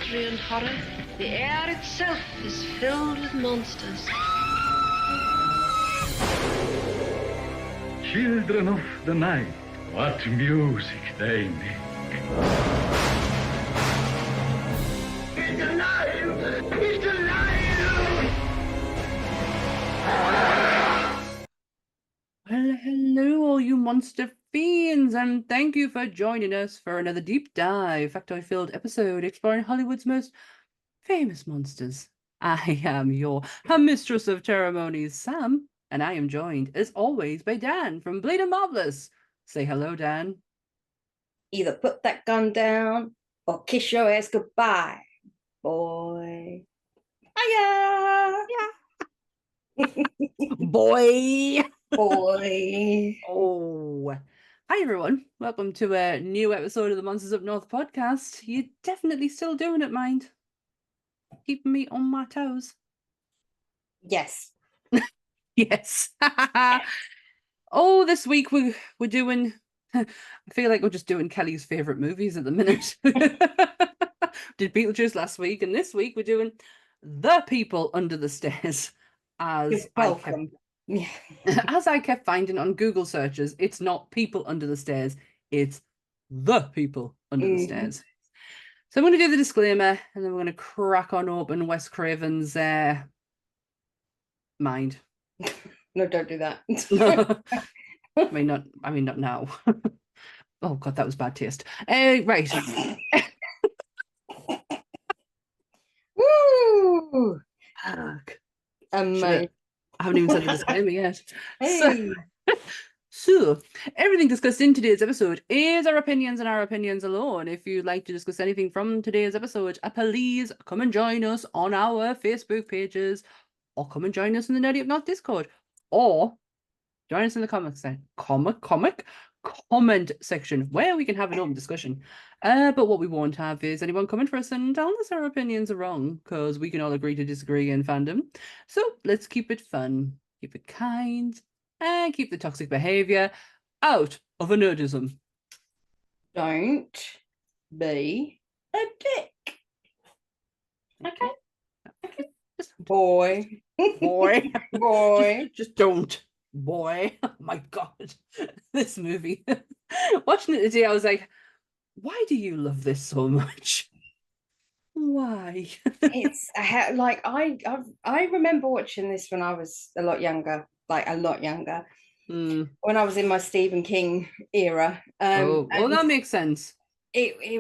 mystery and horror, the air itself is filled with monsters. Children of the night, what music they make. It's alive! It's alive! Well, hello, all you monster fiends, and thank you for joining us for another deep dive, factoid-filled episode exploring Hollywood's most famous monsters. I am your mistress of ceremonies, Sam, and I am joined, as always, by Dan from Bleed and Marvelous. Say hello, Dan. Either put that gun down or kiss your ass goodbye, boy. Hiya! Boy! Boy. Oh. Hi, everyone. Welcome to a new episode of the Monsters Up North podcast. You're definitely still doing it, mind. Keeping me on my toes. Yes. Yes. Oh, this week we're doing. I feel like we're just doing Kelly's favorite movies at the minute. Did Beetlejuice last week, and this week we're doing The People Under the Stairs. As I kept finding on Google searches, it's not People Under the Stairs, it's The People Under the Stairs. So I'm going to do the disclaimer, and then we're going to crack on open Wes Craven's mind. No, don't do that. I mean, not now. Oh God, that was bad taste. Right. Woo! Fuck. Amazing. I haven't even said the disclaimer yet. Hey. So, everything discussed in today's episode is our opinions and our opinions alone. If you'd like to discuss anything from today's episode, please come and join us on our Facebook pages, or come and join us in the Nerdy Up North Discord, or join us in the comment section where we can have an open discussion. But what we won't have is anyone coming for us and telling us our opinions are wrong, because we can all agree to disagree in fandom. So let's keep it fun, keep it kind, and keep the toxic behavior out of a nerdism. Don't be a dick. Okay. Boy. Boy. Boy. Just don't. Boy. Oh my God. This movie. Watching it today, I was like, why do you love this so much? Why? It's I remember watching this when I was a lot younger, when I was in my Stephen King era. That makes sense. Looking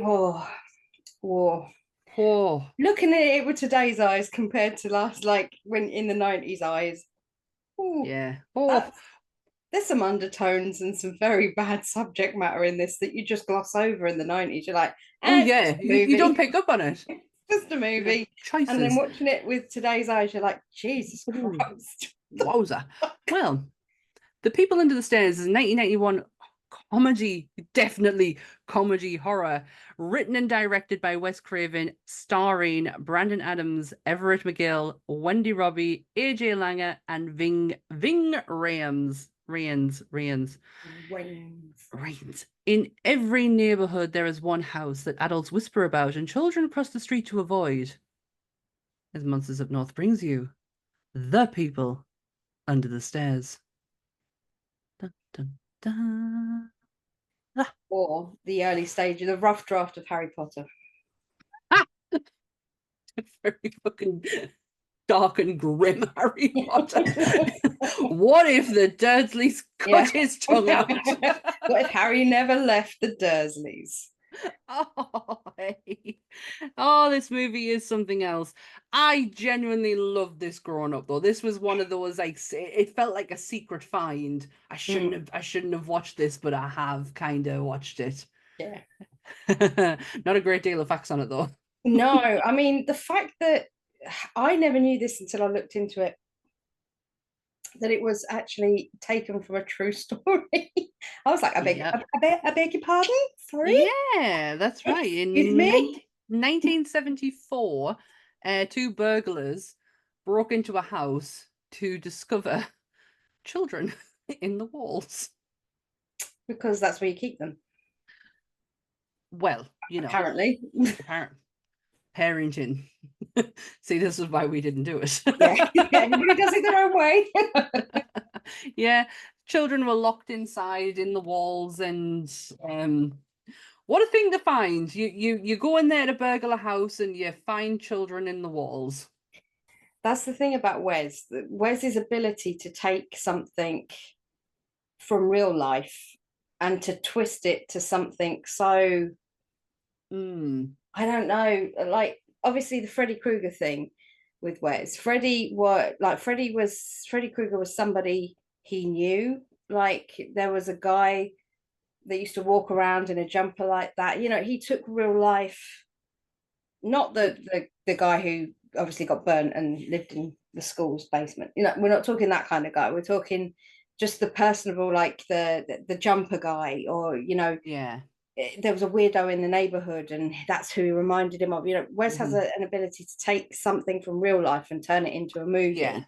at it with today's eyes compared to last, like when in the 90s eyes. Ooh, yeah. There's some undertones and some very bad subject matter in this that you just gloss over in the 90s. You're like, yeah, you don't pick up on it. Just a movie. Choices. And then watching it with today's eyes, you're like, Jesus Christ. Wowza. Well, The People Under the Stairs is a 1991 comedy, definitely comedy horror, written and directed by Wes Craven, starring Brandon Adams, Everett McGill, Wendy Robie, AJ Langer, and Ving Rhames. In every neighborhood, there is one house that adults whisper about and children cross the street to avoid. As Monsters Up North brings you The People Under the Stairs. Dun, dun, dun. Or the early stage of the rough draft of Harry Potter. Very fucking dark and grim Harry Potter. What if the Dursleys cut his tongue out? What if Harry never left the Dursleys? Oh, hey. Oh, this movie is something else. I genuinely loved this growing up, though. This was one of those, like, it felt like a secret find. I shouldn't have watched this, but I have kind of watched it. Yeah. Not a great deal of facts on it, though. No, I mean, the fact that I never knew this until I looked into it, that it was actually taken from a true story. I was like, I beg your pardon? Sorry? Yeah, that's right. Excuse me? 1974, two burglars broke into a house to discover children in the walls. Because that's where you keep them. Well, you know. Apparently. parenting. See, this is why we didn't do it. Yeah, everybody does it their own way. Yeah, children were locked inside in the walls, and what a thing to find. You go in there to burgle a house and you find children in the walls. That's the thing about Wes. Wes's ability to take something from real life and to twist it to something so I don't know, like obviously the Freddy Krueger thing with Wes. Freddy Krueger was somebody he knew. Like there was a guy that used to walk around in a jumper like that. You know, he took real life, not the guy who obviously got burnt and lived in the school's basement. You know, we're not talking that kind of guy. We're talking just the personable, like the jumper guy, or you know, Yeah. There was a weirdo in the neighborhood and that's who he reminded him of. You know, Wes has an ability to take something from real life and turn it into a movie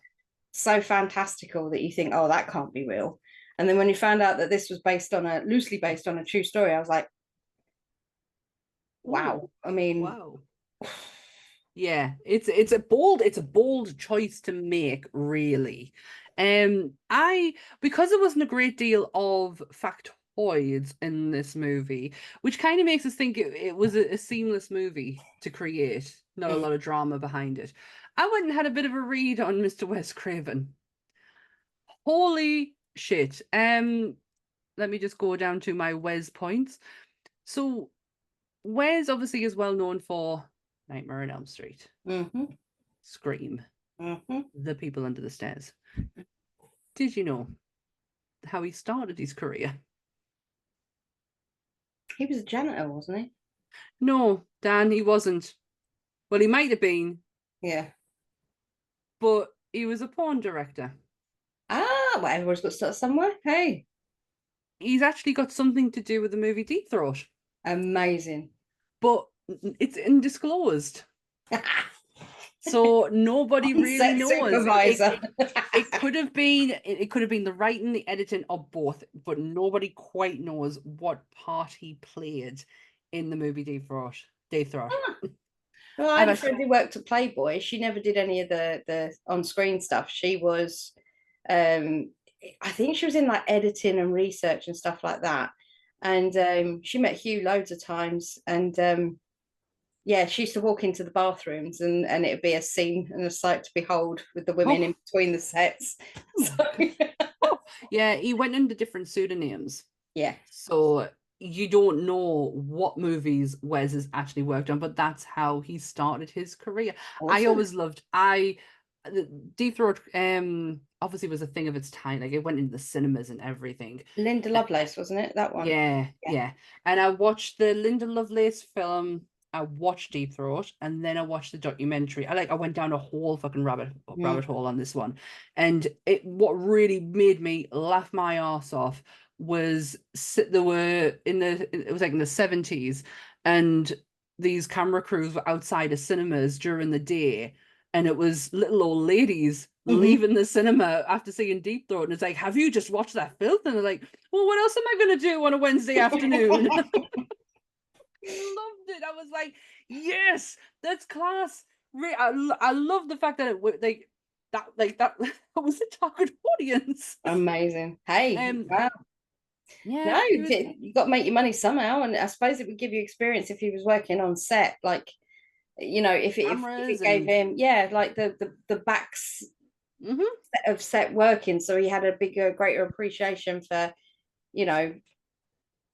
so fantastical that you think, oh, that can't be real. And then when you found out that this was loosely based on a true story, I was like, wow. I mean, wow. Yeah, it's a bold choice to make, really. Because there wasn't a great deal of factoids in this movie, which kind of makes us think it was a seamless movie to create, not a lot of drama behind it. I went and had a bit of a read on Mr. Wes Craven. Holy shit. Let me just go down to my Wes points. So Wes obviously is well known for Nightmare on Elm Street, Scream, The People Under the Stairs. Did you know how he started his career? He was a janitor, wasn't he? No, Dan, he wasn't. Well, he might have been. Yeah. But he was a porn director. Ah, well, everyone's got to start somewhere. Hey. He's actually got something to do with the movie Deep Throat. Amazing. But it's undisclosed. So nobody really knows. It could have been the writing, the editing, or both, but nobody quite knows what part he played in the movie Deep Throat. Well, I had a friend who worked at Playboy. She never did any of the on-screen stuff. She was, I think she was in like editing and research and stuff like that. And she met Hugh loads of times. And yeah, she used to walk into the bathrooms and it'd be a scene and a sight to behold with the women in between the sets. So... Yeah, he went under different pseudonyms. Yeah. So you don't know what movies Wes has actually worked on, but that's how he started his career. Awesome. I always loved Deep Throat obviously was a thing of its time. Like it went into the cinemas and everything. Linda Lovelace, wasn't it? That one. Yeah. And I watched the Linda Lovelace film. I watched Deep Throat, and then I watched the documentary. I went down a whole fucking rabbit hole on this one. And what really made me laugh my arse off was it was like in the 70s, and these camera crews were outside of cinemas during the day, and it was little old ladies leaving the cinema after seeing Deep Throat, and it's like, have you just watched that film? And they're like, well, what else am I going to do on a Wednesday afternoon? Loved it. I was like, yes, that's class. I love the fact that it that was a target audience. Amazing. Hey, wow. Yeah, no, you got to make your money somehow, and I suppose it would give you experience if he was working on set, like, you know, if it gave him, like the backs of set working, so he had a greater appreciation for, you know,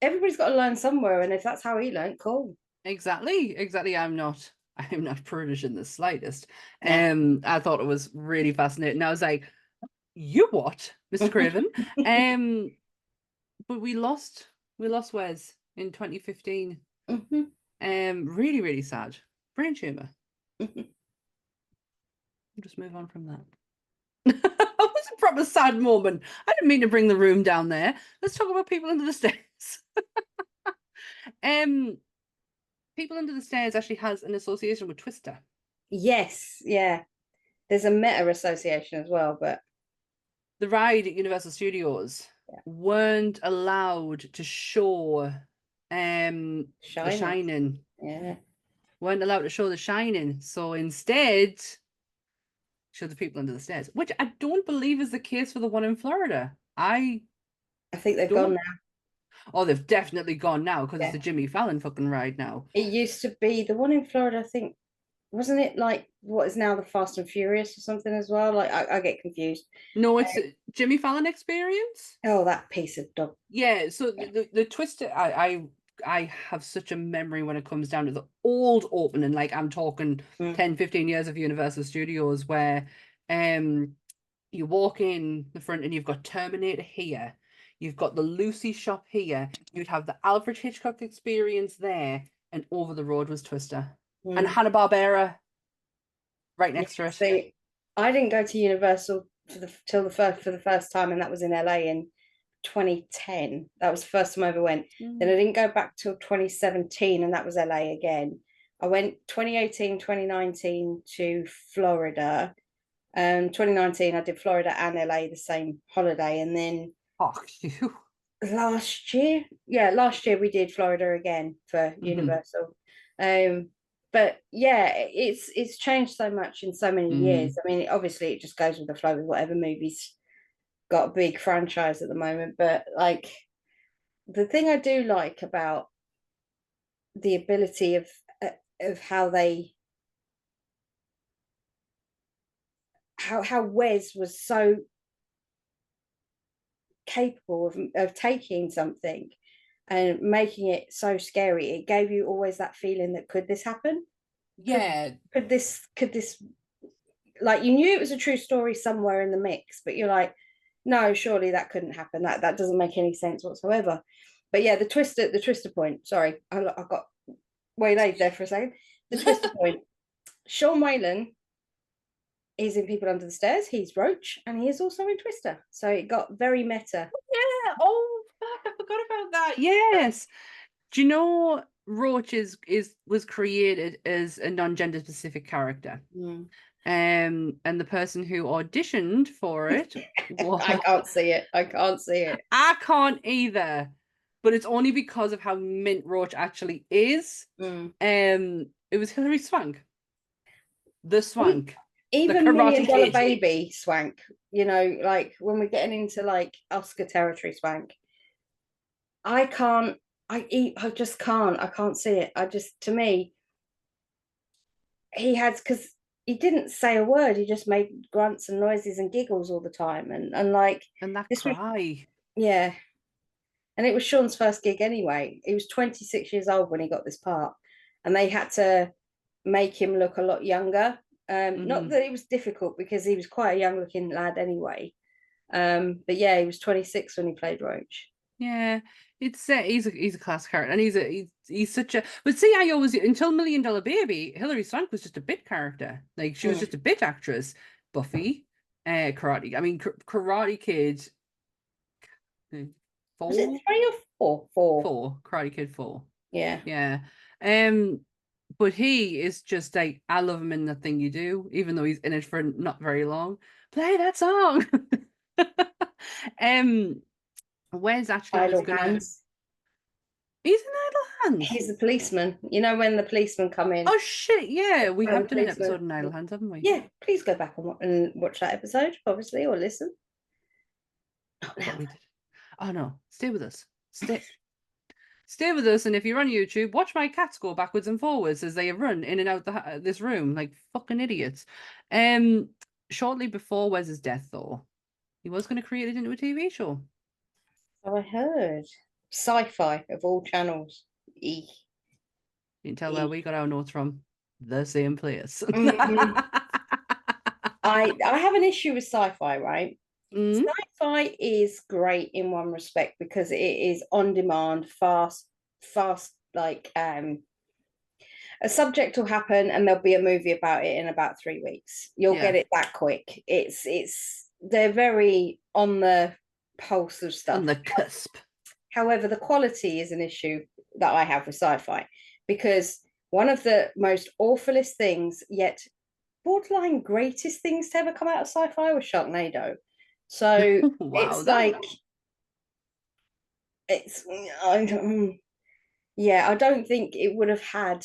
everybody's got to learn somewhere, and if that's how he learned, cool. Exactly. I'm not prudish in the slightest. I thought it was really fascinating. I was like, you what, Mr. Craven? But we lost Wes in 2015. Really, really sad. Brain tumor. We'll just move on from that. That was a proper sad moment. I didn't mean to bring the room down there. Let's talk about People Under the Stairs. People Under the Stairs actually has an association with Twister. Yes, yeah. There's a meta association as well, but the ride at Universal Studios weren't allowed to show The Shining. Yeah. weren't allowed to show The Shining, so instead showed the people under the stairs, which I don't believe is the case for the one in Florida. I think they've don't. gone now. Oh, they've definitely gone now because it's Yeah. the Jimmy Fallon fucking ride now. It used to be the one in Florida, I think, wasn't it like what is now the Fast and Furious or something as well? Like I get confused. No, it's Jimmy Fallon Experience. Oh, that piece of dog. Yeah, so the twist, I have such a memory when it comes down to the old opening, like I'm talking 10, 15 years of Universal Studios, where you walk in the front and you've got Terminator here, you've got the Lucy shop here, you'd have the Alfred Hitchcock Experience there, and over the road was Twister. And Hanna-Barbera right next to it. See, I didn't go to Universal for the first time, and that was in LA in 2010. That was the first time I ever went. Then I didn't go back till 2017, and that was LA again. I went 2018, 2019 to Florida. 2019 I did Florida and LA the same holiday, and then Fuck you. last year we did Florida again for Universal. But yeah, it's changed so much in so many years. I mean, obviously it just goes with the flow with whatever movie's got a big franchise at the moment, but like the thing I do like about the ability of how Wes was so capable of taking something and making it so scary. It gave you always that feeling that could this happen? Yeah. Could this like, you knew it was a true story somewhere in the mix, but you're like, no, surely that couldn't happen. That doesn't make any sense whatsoever. But yeah, the twister point. Sorry, I got waylaid there for a second. The twister point. Sean Whalen is in People Under the Stairs. He's Roach, and he is also in Twister. So it got very meta. Yeah. Oh fuck! I forgot about that. Yes. Do you know Roach was created as a non-gender specific character? And the person who auditioned for it was... I can't see it. I can't either, but it's only because of how mint Roach actually is. It was Hilary Swank, the Swank, even $1 Million Baby Swank. You know, like when we're getting into like Oscar territory Swank, I just can't. I can't see it. To me, because he didn't say a word. He just made grunts and noises and giggles all the time, and that cry. Yeah, and it was Sean's first gig anyway. He was 26 years old when he got this part, and they had to make him look a lot younger. Not that it was difficult, because he was quite a young-looking lad anyway. But yeah, he was 26 when he played Roach. Yeah, it's he's a class character, and he's such a... But see, I always, until $1 Million Baby, Hilary Swank was just a bit character. Like, she was just a bit actress. Buffy, Karate. I mean, Karate Kid. 4? Was it 3 or 4? 4. Karate Kid 4. Yeah. Yeah. But he is just like, I love him in The Thing You Do, even though he's in it for not very long. Play that song. Wes actually Idle was gonna... Hands. He's in Idle Hands. He's the policeman. You know when the policemen come in? Oh shit! Yeah, we have done an episode in Idle Hands, haven't we? Yeah, please go back and watch that episode, obviously, or listen. What we did. Oh no, stay with us. Stay with us, and if you're on YouTube, watch my cats go backwards and forwards as they run in and out this room like fucking idiots. Shortly before Wes's death, though, he was going to create it into a TV show. Oh, I heard. Sci-fi of all channels. You can tell where we got our notes from. The same place. I have an issue with sci-fi, right? Sci-fi is great in one respect, because it is on demand, fast, like a subject will happen and there'll be a movie about it in about 3 weeks. You'll get it that quick. They're very on the pulse of stuff. On the cusp. However, the quality is an issue that I have with sci-fi, because one of the most awfulest things, yet borderline greatest things to ever come out of sci-fi, was Sharknado. So wow, it's like, I don't think it would have had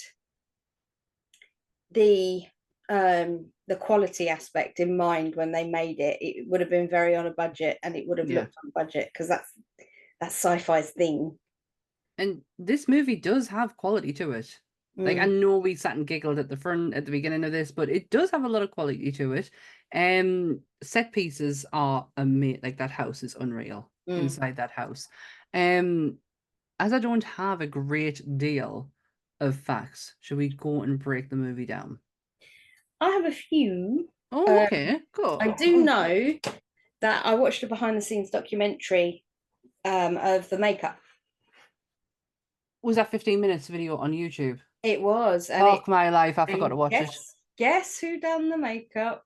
the quality aspect in mind when they made it. It would have been very on a budget, and it would have looked on a budget, because that's sci-fi's thing. And this movie does have quality to it. Like, I know we sat and giggled at the beginning of this, but it does have a lot of quality to it. Set pieces are amazing. Like, that house is unreal inside that house. As I don't have a great deal of facts, should we go and break the movie down? I have a few. Oh, okay, cool. I do know that I watched a behind the scenes documentary of the makeup. Was that 15 minutes video on YouTube? It was. Fuck my life, I forgot to watch it. Guess who done the makeup?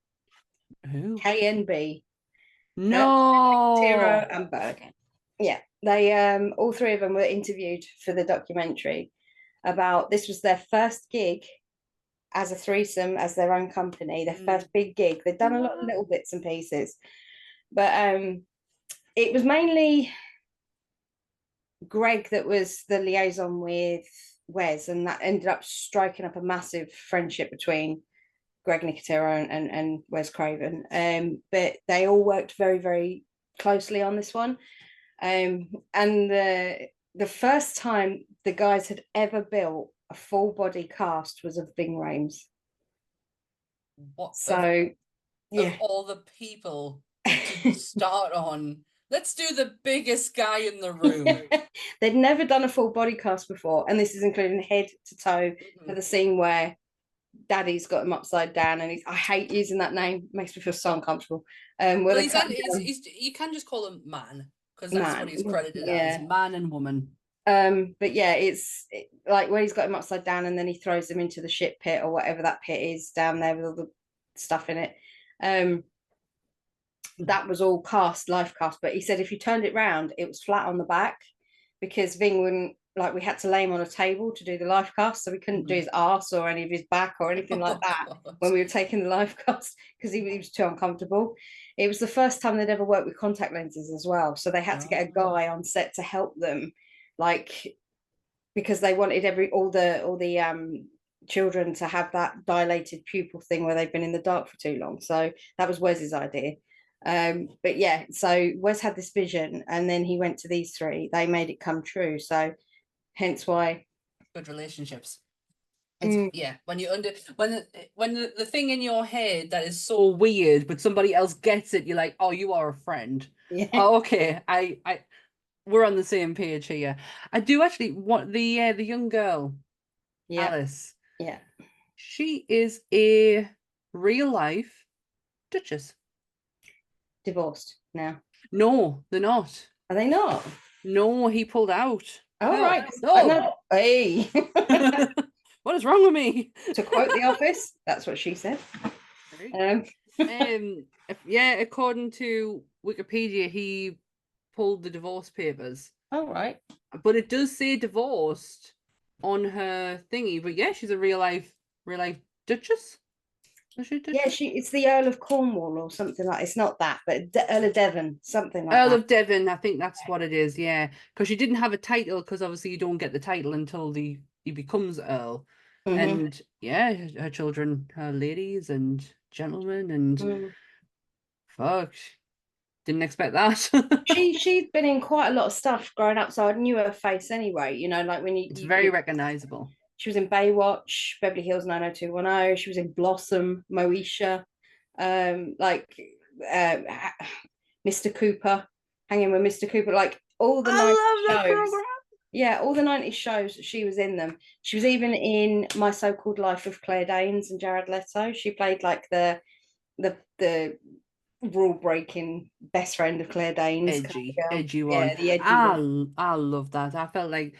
Who? KNB. No. Tiro and Berg. Yeah, they all three of them were interviewed for the documentary about, this was their first gig as a threesome, as their own company, their first big gig. They'd done a lot of little bits and pieces, but it was mainly Greg that was the liaison with Wes, and that ended up striking up a massive friendship between Greg Nicotero and Wes Craven. But they all worked very, very closely on this one. And the first time the guys had ever built a full body cast was of Ving Rhames. What? So, of all the people to start on, let's do the biggest guy in the room. They'd never done a full body cast before, and this is including head to toe for the scene where Daddy's got him upside down, and I hate using that name, makes me feel so uncomfortable. Well, you can just call him man, because that's what he's credited as, man and woman. But yeah, it's like where he's got him upside down, and then he throws him into the shit pit or whatever that pit is down there with all the stuff in it. That was all life cast, but he said if you turned it round, it was flat on the back, because Ving wouldn't, like, we had to lay him on a table to do the life cast, so we couldn't do his arse or any of his back or anything like that when we were taking the life cast, because he was too uncomfortable. It was the first time they'd ever worked with contact lenses as well, so they had to get a guy on set to help them, like, because they wanted all the children to have that dilated pupil thing where they've been in the dark for too long. So that was Wes's idea. But yeah, so Wes had this vision, and then he went to these three. They made it come true. So hence why good relationships. Yeah, when the thing in your head that is so weird, but somebody else gets it, you're like, oh, you are a friend. Yeah. Oh, okay. We're on the same page here. I do actually want the young girl, Alice. Yeah. She is a real life Duchess. Divorced now? No, they're not. Are they not? No, he pulled out. Oh, right. No. Hey. What is wrong with me? To quote The Office, that's what she said. Yeah, according to Wikipedia, he pulled the divorce papers. Oh, right. But it does say divorced on her thingy. But yeah, she's a real life Duchess. Yeah, it's the Earl of Cornwall or something like. It's not that, but Earl of Devon, something like Earl that. of Devon, I think that's what it is. Yeah, because she didn't have a title, because obviously you don't get the title until he becomes Earl. And yeah, her children are ladies and gentlemen, and fuck, didn't expect that. She'd been in quite a lot of stuff growing up, so I knew her face anyway. You know, like when it's very recognizable. She was in Baywatch, Beverly Hills 90210. She was in Blossom, Moesha, Mr. Cooper, hanging with Mr. Cooper, like all the 90s shows. Yeah, all the 90s shows, she was in them. She was even in My So-Called Life of Claire Danes and Jared Leto. She played like the rule-breaking best friend of Claire Danes. Edgy one. Yeah, the edgy one. I love that. I felt like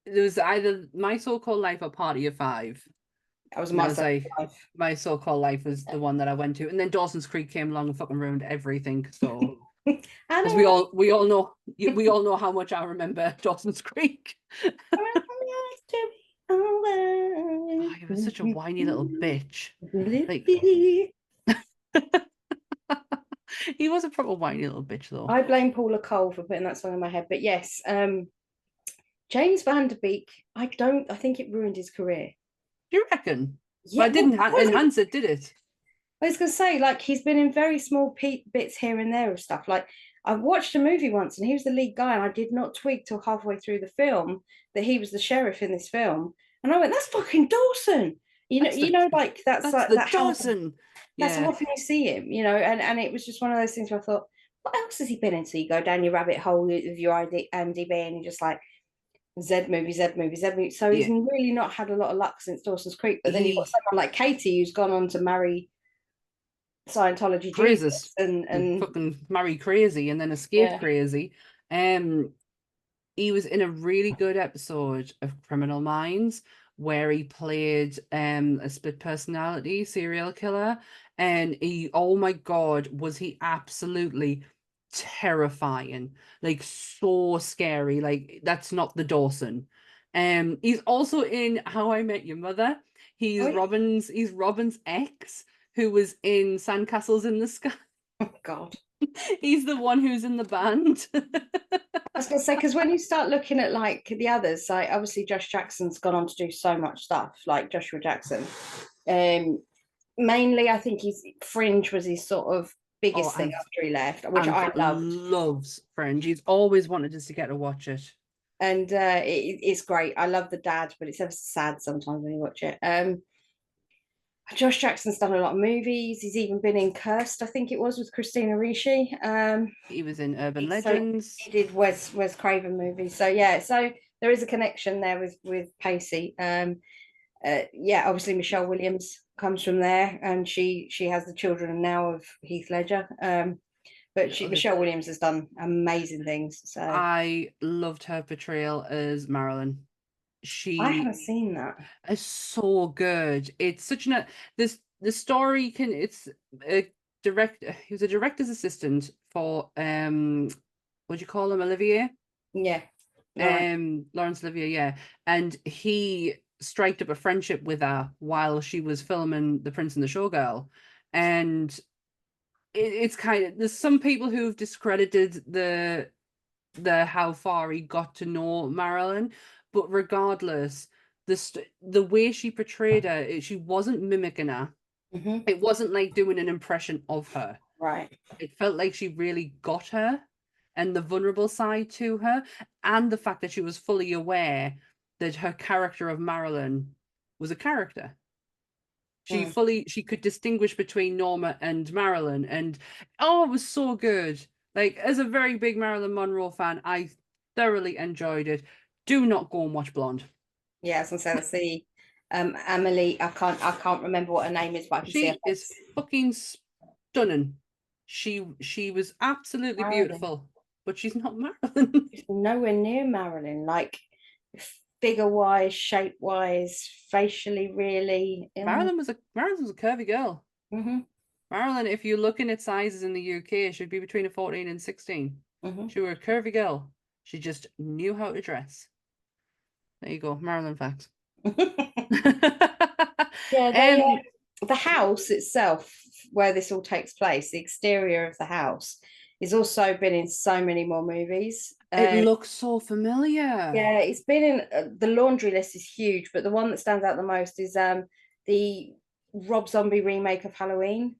there was either My So-Called Life or Party of Five. That was My So-Called Life. My So-Called Life was the one that I went to, and then Dawson's Creek came along and fucking ruined everything. So because we all know how much I remember Dawson's Creek. Oh, he was such a whiny little bitch. Like, he was a proper whiny little bitch, though. I blame Paula Cole for putting that song in my head, but yes, James Van Der Beek, I think it ruined his career. Do you reckon? But it didn't well, enhance it, did it? I was going to say, like, he's been in very small bits here and there of stuff. Like, I watched a movie once and he was the lead guy, and I did not twig till halfway through the film that he was the sheriff in this film. And I went, that's fucking Dawson. Like that's like the that Dawson. That's how Yeah. often you see him, and it was just one of those things where I thought, what else has he been in? So you go down your rabbit hole of your IMDb and you're just like, Z movie, Z movie, Z movie. So he's Yeah. really not had a lot of luck since Dawson's Creek. But then you've got He someone like Katie who's gone on to marry Scientology crazy Jesus and fucking marry crazy and then escape yeah. crazy. He was in a really good episode of Criminal Minds where he played a split personality serial killer, and oh my god, was he absolutely terrifying, like so scary. Like, that's not the Dawson. He's also in How I Met Your Mother. Oh, He's Robin's ex who was in Sandcastles in the Sky. oh God. He's the one who's in the band. I was going to say, because when you start looking at like the others, like obviously Josh Jackson's gone on to do so much stuff, like Joshua Jackson. Mainly, I think Fringe was his sort of biggest thing after he left, which I loved. Loves Fringe. He's always wanted us to get to watch it. And it's great. I love the dad, but it's ever sad sometimes when you watch it. Josh Jackson's done a lot of movies. He's even been in Cursed, I think it was, with Christina Ricci. He was in Urban Legends. He did Wes Craven movies. So yeah, so there is a connection there with Pacey. Obviously Michelle Williams comes from there, and she has the children now of Heath Ledger. But Michelle Williams has done amazing things. So I loved her portrayal as Marilyn. I haven't seen that. Is so good. It's such the story it's a he was a director's assistant for what do you call him, Olivier? Yeah. Laurence Olivier, yeah. And he striked up a friendship with her while she was filming The Prince and the Showgirl. And it's kind of, there's some people who've discredited the how far he got to know Marilyn, but regardless, the way she portrayed her, she wasn't mimicking her. Mm-hmm. It wasn't like doing an impression of her. Right. It felt like she really got her and the vulnerable side to her, and the fact that she was fully aware that her character of Marilyn was a character. She could distinguish between Norma and Marilyn, and it was so good. Like, as a very big Marilyn Monroe fan, I thoroughly enjoyed it. Do not go and watch Blonde. Yeah, as I said, see Emily, I can't remember what her name is, but I can see her. She is fucking stunning. She was absolutely beautiful, but she's not Marilyn. She's nowhere near Marilyn, like figure-wise, shape-wise, facially, really. Marilyn was a curvy girl. Mm-hmm. Marilyn, if you're looking at sizes in the UK, should be between a 14 and 16. Mm-hmm. She was a curvy girl. She just knew how to dress. There you go, Marilyn facts. Yeah, the house itself, where this all takes place, the exterior of the house, has also been in so many more movies. It looks so familiar. Yeah, it's been in the laundry list is huge, but the one that stands out the most is the Rob Zombie remake of Halloween.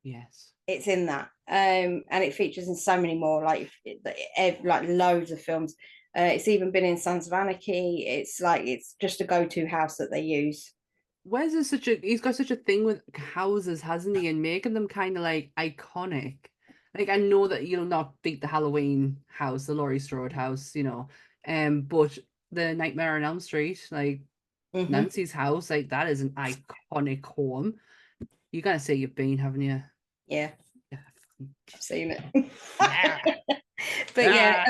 Yes, it's in that, and it features in so many more, like loads of films. It's even been in Sons of Anarchy. It's just a go-to house that they use. Wes is he's got such a thing with houses, hasn't he, and making them kind of like iconic. Like, I know that you'll not beat the Halloween house, the Laurie Strode house, but the Nightmare on Elm Street, like Nancy's house, like that is an iconic home. You gotta say you've been, haven't you? Yeah, I've seen it. But yeah,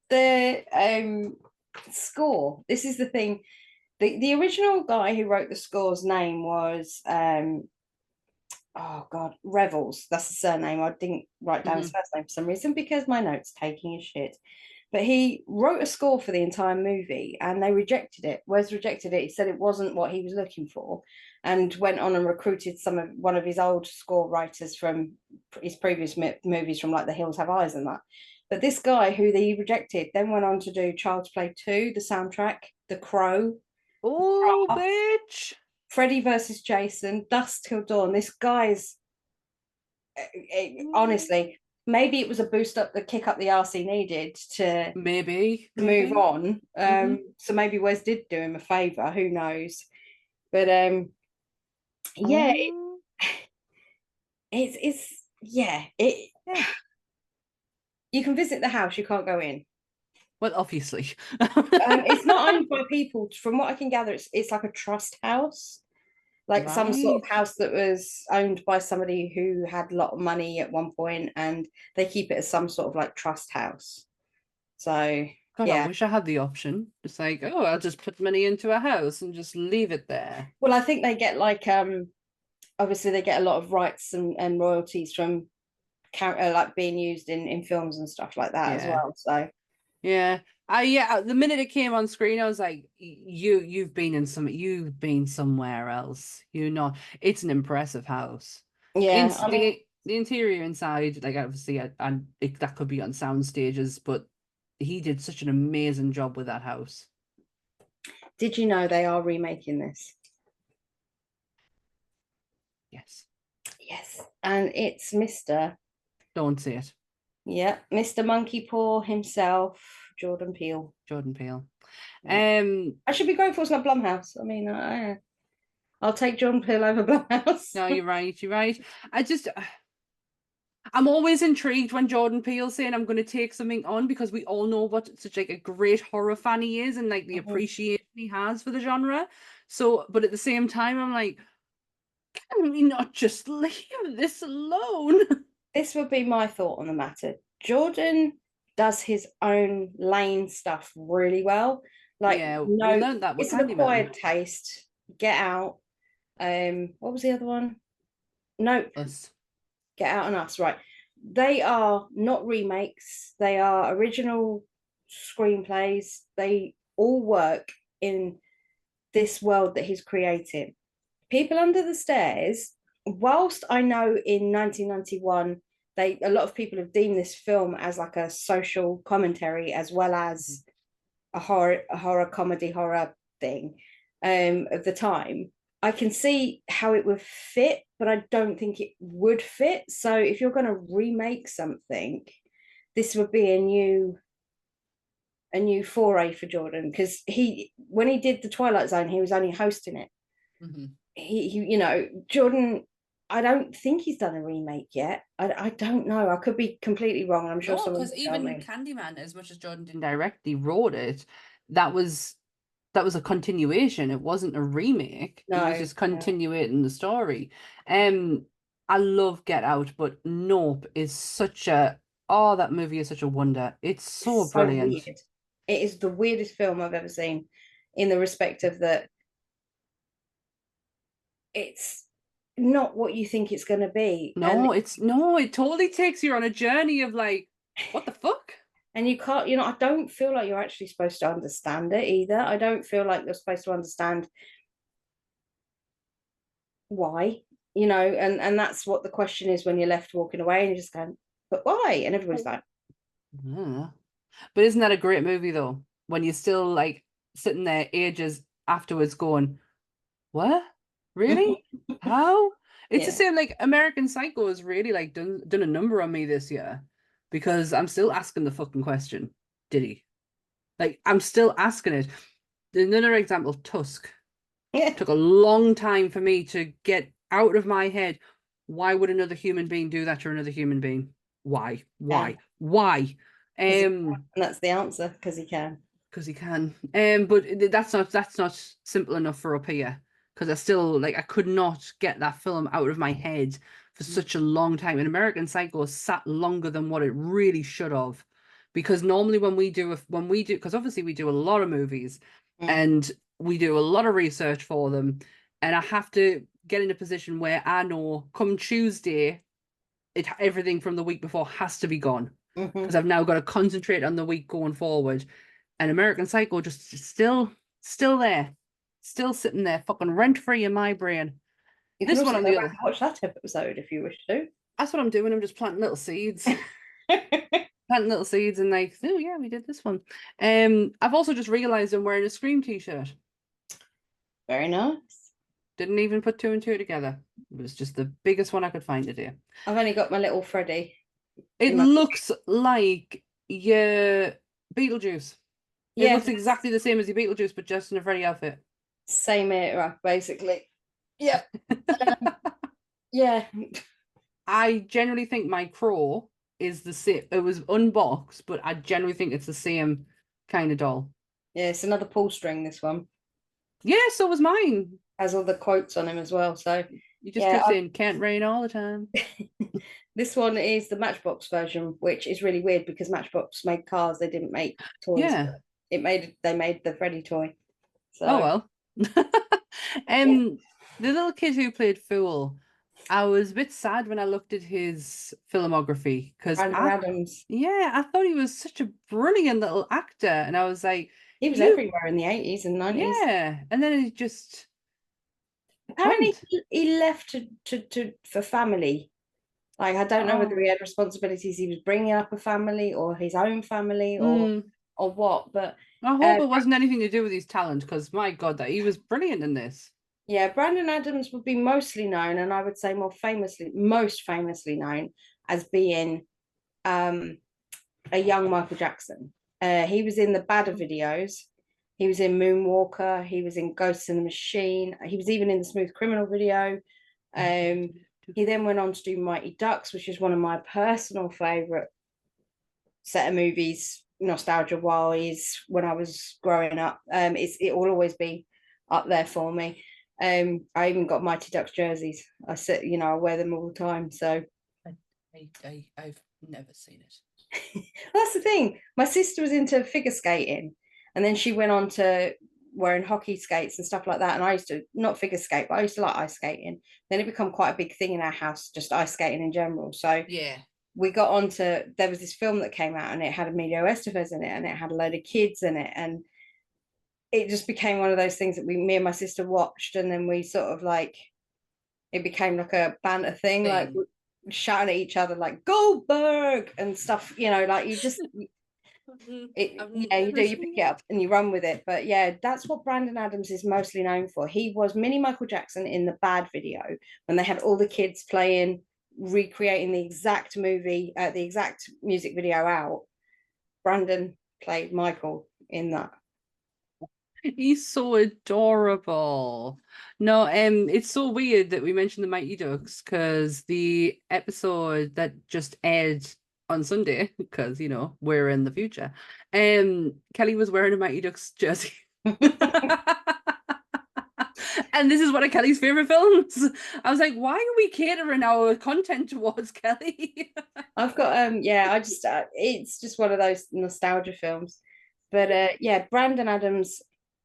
the score. This is the thing. The original guy who wrote the score's name was Revels. That's the surname. I didn't write down his first name for some reason because my notes taking his shit. But he wrote a score for the entire movie and they rejected it. Wes rejected it. He said it wasn't what he was looking for, and went on and recruited one of his old score writers from his previous movies, from like The Hills Have Eyes and that. But this guy who he rejected then went on to do Child's Play 2, the soundtrack, The Crow. Oh, bitch. Freddy versus Jason, Dusk Till Dawn. This guy's honestly, maybe it was a boost up, the kick up the arse he needed to maybe move on. So maybe Wes did do him a favor. Who knows? But yeah, it's yeah. You can visit the house, you can't go in. Well, obviously. It's not owned by people. From what I can gather, it's like a trust house, like some sort of house that was owned by somebody who had a lot of money at one point, and they keep it as some sort of like trust house. So God, yeah. I wish I had the option. It's like, oh, I'll just put money into a house and just leave it there. Well, I think they get like obviously they get a lot of rights and royalties from like being used in films and stuff like that as well. So yeah, the minute it came on screen, I was like, you've been somewhere else. You know, it's an impressive house. Yeah, the interior inside, like obviously, that could be on sound stages, but he did such an amazing job with that house. Did you know they are remaking this? Yes. Yes, and it's Mr. Don't say it. Yeah, Mr. Monkey Paw himself, Jordan Peele. Jordan Peele. Yeah. I should be grateful it's not Blumhouse. I mean, I'll take Jordan Peele over Blumhouse. No, you're right. You're right. I'm always intrigued when Jordan Peele's saying I'm going to take something on, because we all know what such like a great horror fan he is, and like the appreciation he has for the genre. So, but at the same time, I'm like, can we not just leave this alone? This would be my thought on the matter. Jordan does his own lane stuff really well. Like, yeah, we learned that with it's an acquired taste. Get Out. What was the other one? Nope. Us. Get Out and Us. Right. They are not remakes. They are original screenplays. They all work in this world that he's creating. People Under the Stairs, whilst I know in 1991 a lot of people have deemed this film as like a social commentary as well as a horror comedy horror thing of the time, I can see how it would fit, but I don't think it would fit. So if you're going to remake something, this would be a new foray for Jordan, because when he did the Twilight Zone, he was only hosting it. He Jordan, I don't think he's done a remake yet. I don't know. I could be completely wrong. I'm sure someone because even Candyman, as much as Jordan didn't directly wrote it, that was a continuation. It wasn't a remake. No, it was just continuating the story. I love Get Out, but Nope is that movie is such a wonder. It's so brilliant. Weird. It is the weirdest film I've ever seen, in the respect of that it's not what you think it's going to be. It totally takes you on a journey of like, what the fuck? And you can't, I don't feel like you're actually supposed to understand it either. I don't feel like you're supposed to understand why, and that's what the question is when you're left walking away and you're just going, but why? And everybody's like, but isn't that a great movie though? When you're still like sitting there ages afterwards going, what? Really? How? It's the same, like American Psycho has really like done a number on me this year, because I'm still asking the fucking question, did he? Like, I'm still asking it. Another example, Tusk. Yeah. Took a long time for me to get out of my head, why would another human being do that to another human being? Why? And that's the answer, because he can. Because he can. But that's not simple enough for up here. Because I still, I could not get that film out of my head for such a long time. And American Psycho sat longer than what it really should have. Because normally because obviously we do a lot of movies and we do a lot of research for them. And I have to get in a position where I know come Tuesday, everything from the week before has to be gone. Because I've now got to concentrate on the week going forward. And American Psycho just still there. Still sitting there, fucking rent-free in my brain. This one on the other. Watch that episode if you wish to. That's what I'm doing. I'm just planting little seeds. Planting little seeds and like, oh yeah, we did this one. I've also just realised I'm wearing a Scream t-shirt. Very nice. Didn't even put two and two together. It was just the biggest one I could find today. I've only got my little Freddy. It looks like your Beetlejuice. It Yeah, looks exactly the same as your Beetlejuice, but just in a Freddy outfit. same era, basically. Yeah. Yeah. I generally think my Crow is the same. It was unboxed, but I generally think it's the same kind of doll. Yeah, it's another pull string, this one. Yeah, so was mine. Has all the quotes on him as well. So You just kept saying, can't rain all the time. this one is the Matchbox version, which is really weird because Matchbox made cars, they didn't make toys. Yeah. They made the Freddy toy. So Oh well. The little kid who played Fool, I was a bit sad when I looked at his filmography because Adams. Yeah, I thought he was such a brilliant little actor, and I was like, he was everywhere in the 80s and 90s. Yeah, and then he just apparently he left to for family. Like I don't know whether he had responsibilities. He was bringing up a family or his own family or what. But I hope it wasn't anything to do with his talent, because my God, that he was brilliant in this. Yeah, Brandon Adams would be mostly known, and I would say most famously known as being a young Michael Jackson. He was in the Badder videos. He was in Moonwalker. He was in Ghosts in the Machine. He was even in the Smooth Criminal video. He then went on to do Mighty Ducks, which is one of my personal favorite set of movies, nostalgia-wise, when I was growing up. It will always be up there for me. I even got Mighty Ducks jerseys. I wear them all the time. So I've never seen it. Well, that's the thing. My sister was into figure skating, and then she went on to wearing hockey skates and stuff like that. And I used to not figure skate, but I used to like ice skating. Then it became quite a big thing in our house, just ice skating in general. So yeah, we got on to, there was this film that came out and it had Emilio Estevez in it and it had a load of kids in it, and it just became one of those things that me and my sister watched, and then we sort of like, it became like a banter thing. Like shouting at each other like Goldberg and stuff, like you just you pick it up and you run with it. But yeah, that's what Brandon Adams is mostly known for. He was mini Michael Jackson in the Bad video when they had all the kids playing, recreating the exact movie, the exact music video out. Brandon played Michael in that. He's so adorable. No, it's so weird that we mentioned the Mighty Ducks, because the episode that just aired on Sunday, because we're in the future, Kelly was wearing a Mighty Ducks jersey. And this is one of Kelly's favorite films. I was like, why are we catering our content towards Kelly? I've got it's just one of those nostalgia films. But Brandon Adams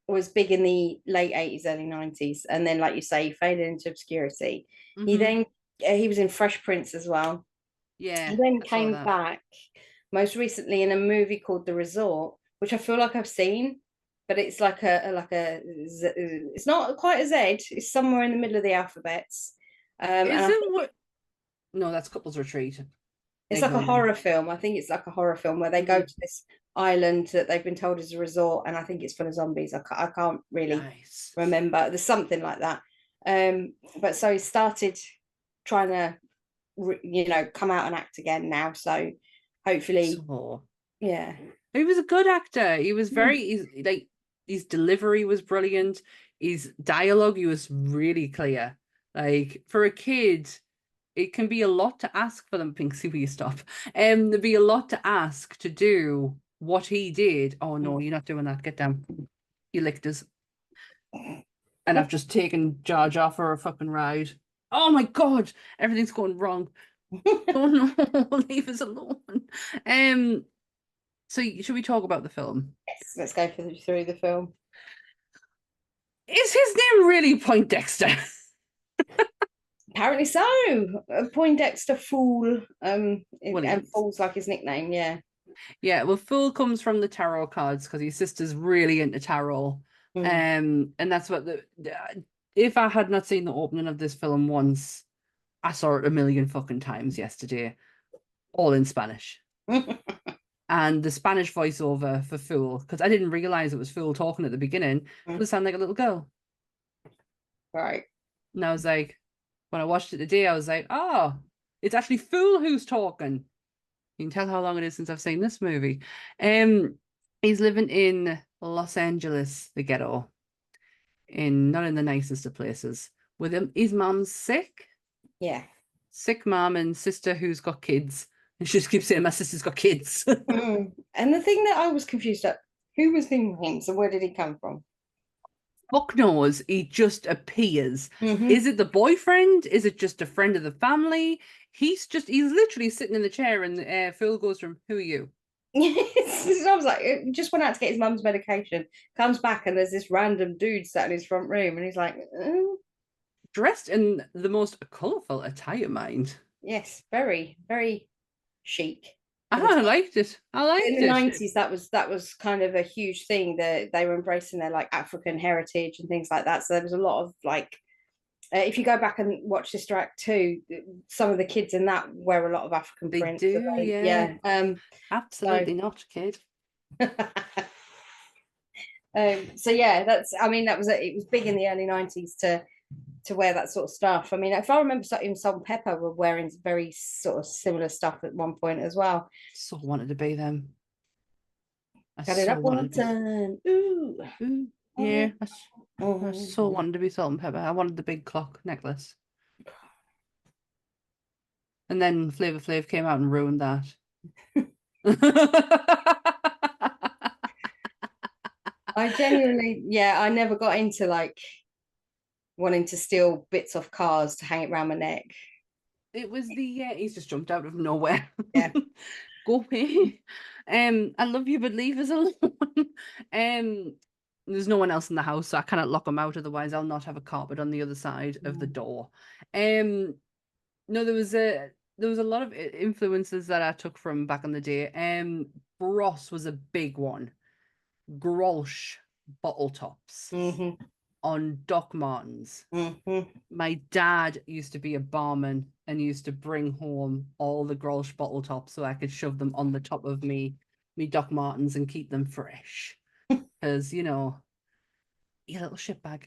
was big in the late 80s, early 90s, and then, like you say, he faded into obscurity. He was in Fresh Prince as well. Yeah, he then came back most recently in a movie called The Resort, which I feel like I've seen, but it's like it's not quite a Z, it's somewhere in the middle of the alphabets. No, that's Couples Retreat. It's like a horror film. I think it's like a horror film where they go to this island that they've been told is a resort, and I think it's full of zombies. I can't really remember. There's something like that. But so he started trying to come out and act again now. So hopefully, yeah. He was a good actor. He was his delivery was brilliant. His dialogue, he was really clear. Like, for a kid, it can be a lot to ask for them. Pinksy, will you stop? There'd be a lot to ask to do what he did. Oh no, you're not doing that. Get down. You licked us. And I've just taken Jar Jar for a fucking ride. Oh my God, everything's going wrong. Oh no, leave us alone. So should we talk about the film? Yes, let's go through the film. Is his name really Poindexter? Apparently so. Poindexter Fool. And Fool's like his nickname, yeah. Yeah, well, Fool comes from the tarot cards because his sister's really into tarot. And that's what if I had not seen the opening of this film once, I saw it a million fucking times yesterday, all in Spanish. And the Spanish voiceover for Fool, because I didn't realize it was Fool talking at the beginning, would sound like a little girl. Right. And I was like, when I watched it today, I was like, oh, it's actually Fool who's talking. You can tell how long it is since I've seen this movie. He's living in Los Angeles, the ghetto, not in the nicest of places. With him, his mom's sick. Yeah. Sick mom and sister who's got kids. And she just keeps saying, my sister's got kids. And the thing that I was confused at, who was Ving Rhames and where did he come from? Fuck knows, he just appears. Mm-hmm. Is it the boyfriend? Is it just a friend of the family? He's literally sitting in the chair and Phil goes from, who are you? I was like, it just went out to get his mum's medication, comes back and there's this random dude sat in his front room and he's like, Dressed in the most colourful attire, mind. yes, very, very chic. I liked it. I liked it. In the 90s, that was kind of a huge thing that they were embracing their like African heritage and things like that. So there was a lot of like, if you go back and watch Sister Act 2, some of the kids in that wear a lot of African They prints. do, yeah. Absolutely so... not, kid. So yeah, that was it was big in the early 90s to wear that sort of stuff. I mean, if I remember, even Salt and Pepper were wearing very sort of similar stuff at one point as well. So wanted to be them. Got it up one time. Ooh. Yeah. I so wanted to be Salt and Pepper. I wanted the big clock necklace. And then Flavor Flav came out and ruined that. I genuinely, I never got into like wanting to steal bits off cars to hang it around my neck. It was he's just jumped out of nowhere. Yeah. Go away. I love you, but leave us alone. There's no one else in the house, so I cannot lock them out, otherwise I'll not have a carpet on the other side of the door. No, there was a lot of influences that I took from back in the day. Bros was a big one. Grolsch bottle tops. On Doc Martens. My dad used to be a barman and used to bring home all the Grolsch bottle tops so I could shove them on the top of me Doc Martens and keep them fresh. Because, you know, you little shitbag.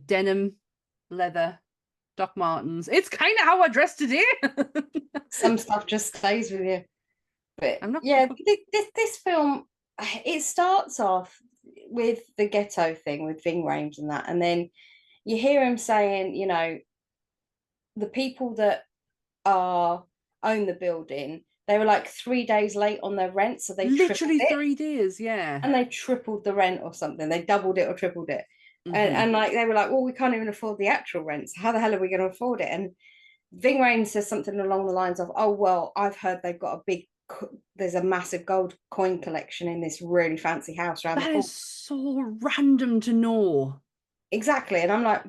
Denim, leather, Doc Martens. It's kind of how I dress today. Some stuff just stays with you. But I'm not this film, it starts off with the ghetto thing with Ving Rhames and that, and then you hear him saying, you know, the people that own the building, they were like 3 days late on their rent, so they literally 3 days, yeah, and they tripled the rent or something. They doubled it or tripled it. And like they were like, well, we can't even afford the actual rent, so how the hell are we going to afford it? And Ving Rhames says something along the lines of, oh well, I've heard they've got there's a massive gold coin collection in this really fancy house around the corner. That is so random to know. Exactly. And I'm like,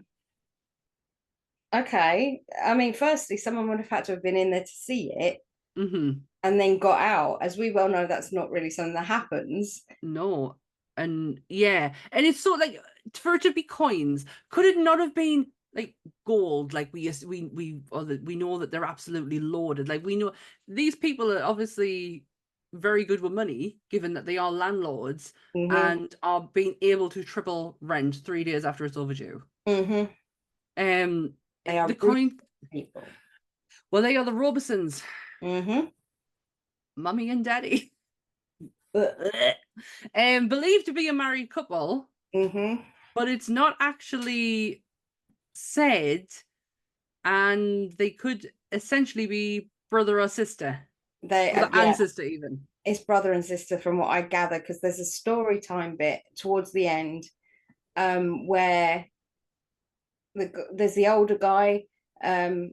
okay. I mean, firstly, someone would have had to have been in there to see it and then got out. As we well know, that's not really something that happens. No. And yeah. And it's so like, for it to be coins, could it not have been like gold? Like we know that they're absolutely loaded. Like we know these people are obviously very good with money, given that they are landlords and are being able to triple rent 3 days after it's overdue. They are the coin people. Well, they are the Robesons. Mummy and daddy. Believed to be a married couple, but it's not actually said, and they could essentially be brother or sister. And sister even. It's brother and sister from what I gather, because there's a story time bit towards the end where there's the older guy. The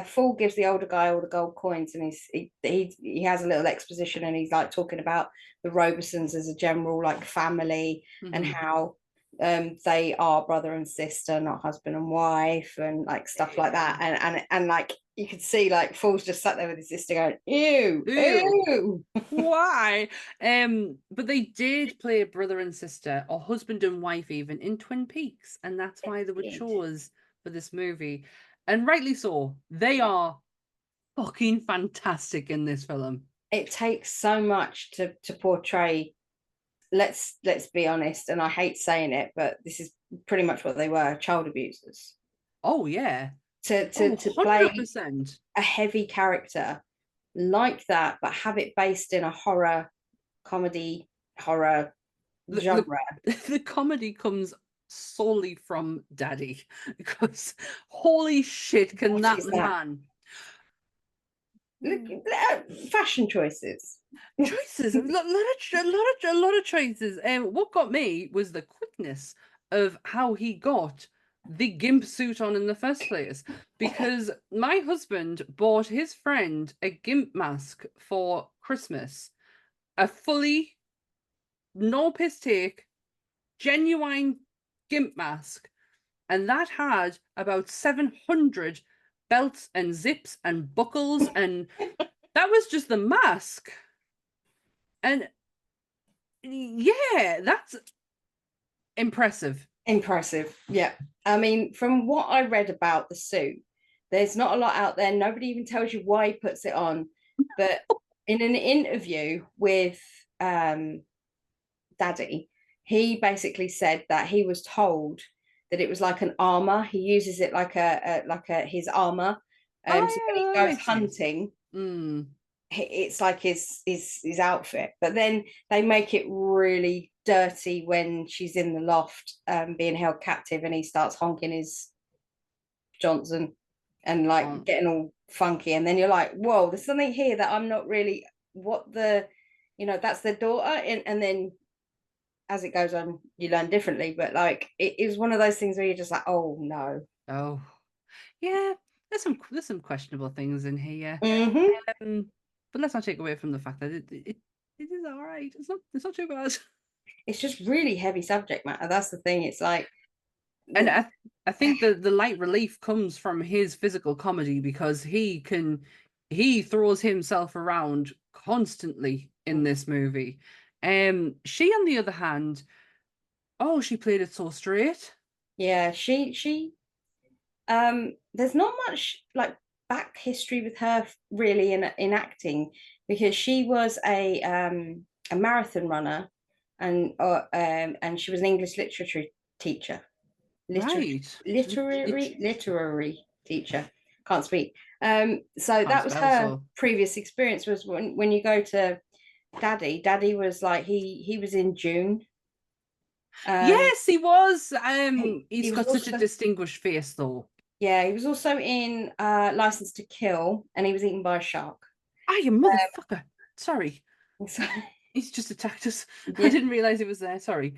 Fool gives the older guy all the gold coins, and he has a little exposition, and he's like talking about the Robesons as a general like family and how they are brother and sister, not husband and wife, and like stuff like that. And like you could see like Fool's just sat there with his sister going, ew. Why? But they did play brother and sister, or husband and wife even, in Twin Peaks, and that's why they were chose for this movie. And rightly so. They are fucking fantastic in this film. It takes so much to portray let's be honest, and I hate saying it, but this is pretty much what they were, child abusers. Oh yeah. To Oh, play 100%. a heavy character like that, but have it based in a horror genre. The comedy comes solely from Daddy, because holy shit, can What that is that? man. Look, fashion choices. Choices, a lot of choices. What got me was the quickness of how he got the gimp suit on in the first place, because my husband bought his friend a gimp mask for Christmas, a fully no piss take genuine gimp mask, and that had about 700 belts and zips and buckles, and that was just the mask. And yeah, that's impressive. Yeah. I mean, from what I read about the suit, there's not a lot out there. Nobody even tells you why he puts it on. But in an interview with Daddy, he basically said that he was told that it was like an armor. He uses it like his armor. So when he goes hunting, it's like his outfit. But then they make it really dirty when she's in the loft being held captive, and he starts honking his Johnson and like getting all funky, and then you're like, whoa, there's something here that I'm not really that's their daughter. And then as it goes on you learn differently, but like it is one of those things where you're just like, oh no. Oh yeah, there's some questionable things in here. But let's not take away from the fact that it is all right. It's not too bad. It's just really heavy subject matter. That's the thing. It's like, and I think the light relief comes from his physical comedy, because he throws himself around constantly in this movie. She, on the other hand, she played it so straight. Yeah, she there's not much like back history with her really in acting, because she was a marathon runner, and she was an English literature teacher. Literary teacher. Can't speak. So that was her previous experience, was when you go to Daddy was like he was in June. Yes, he was. He's got such a distinguished face, though. Yeah, he was also in License to Kill, and he was eaten by a shark. Ah, you motherfucker. Sorry. He's just attacked us. Yeah. I didn't realize he was there. Sorry.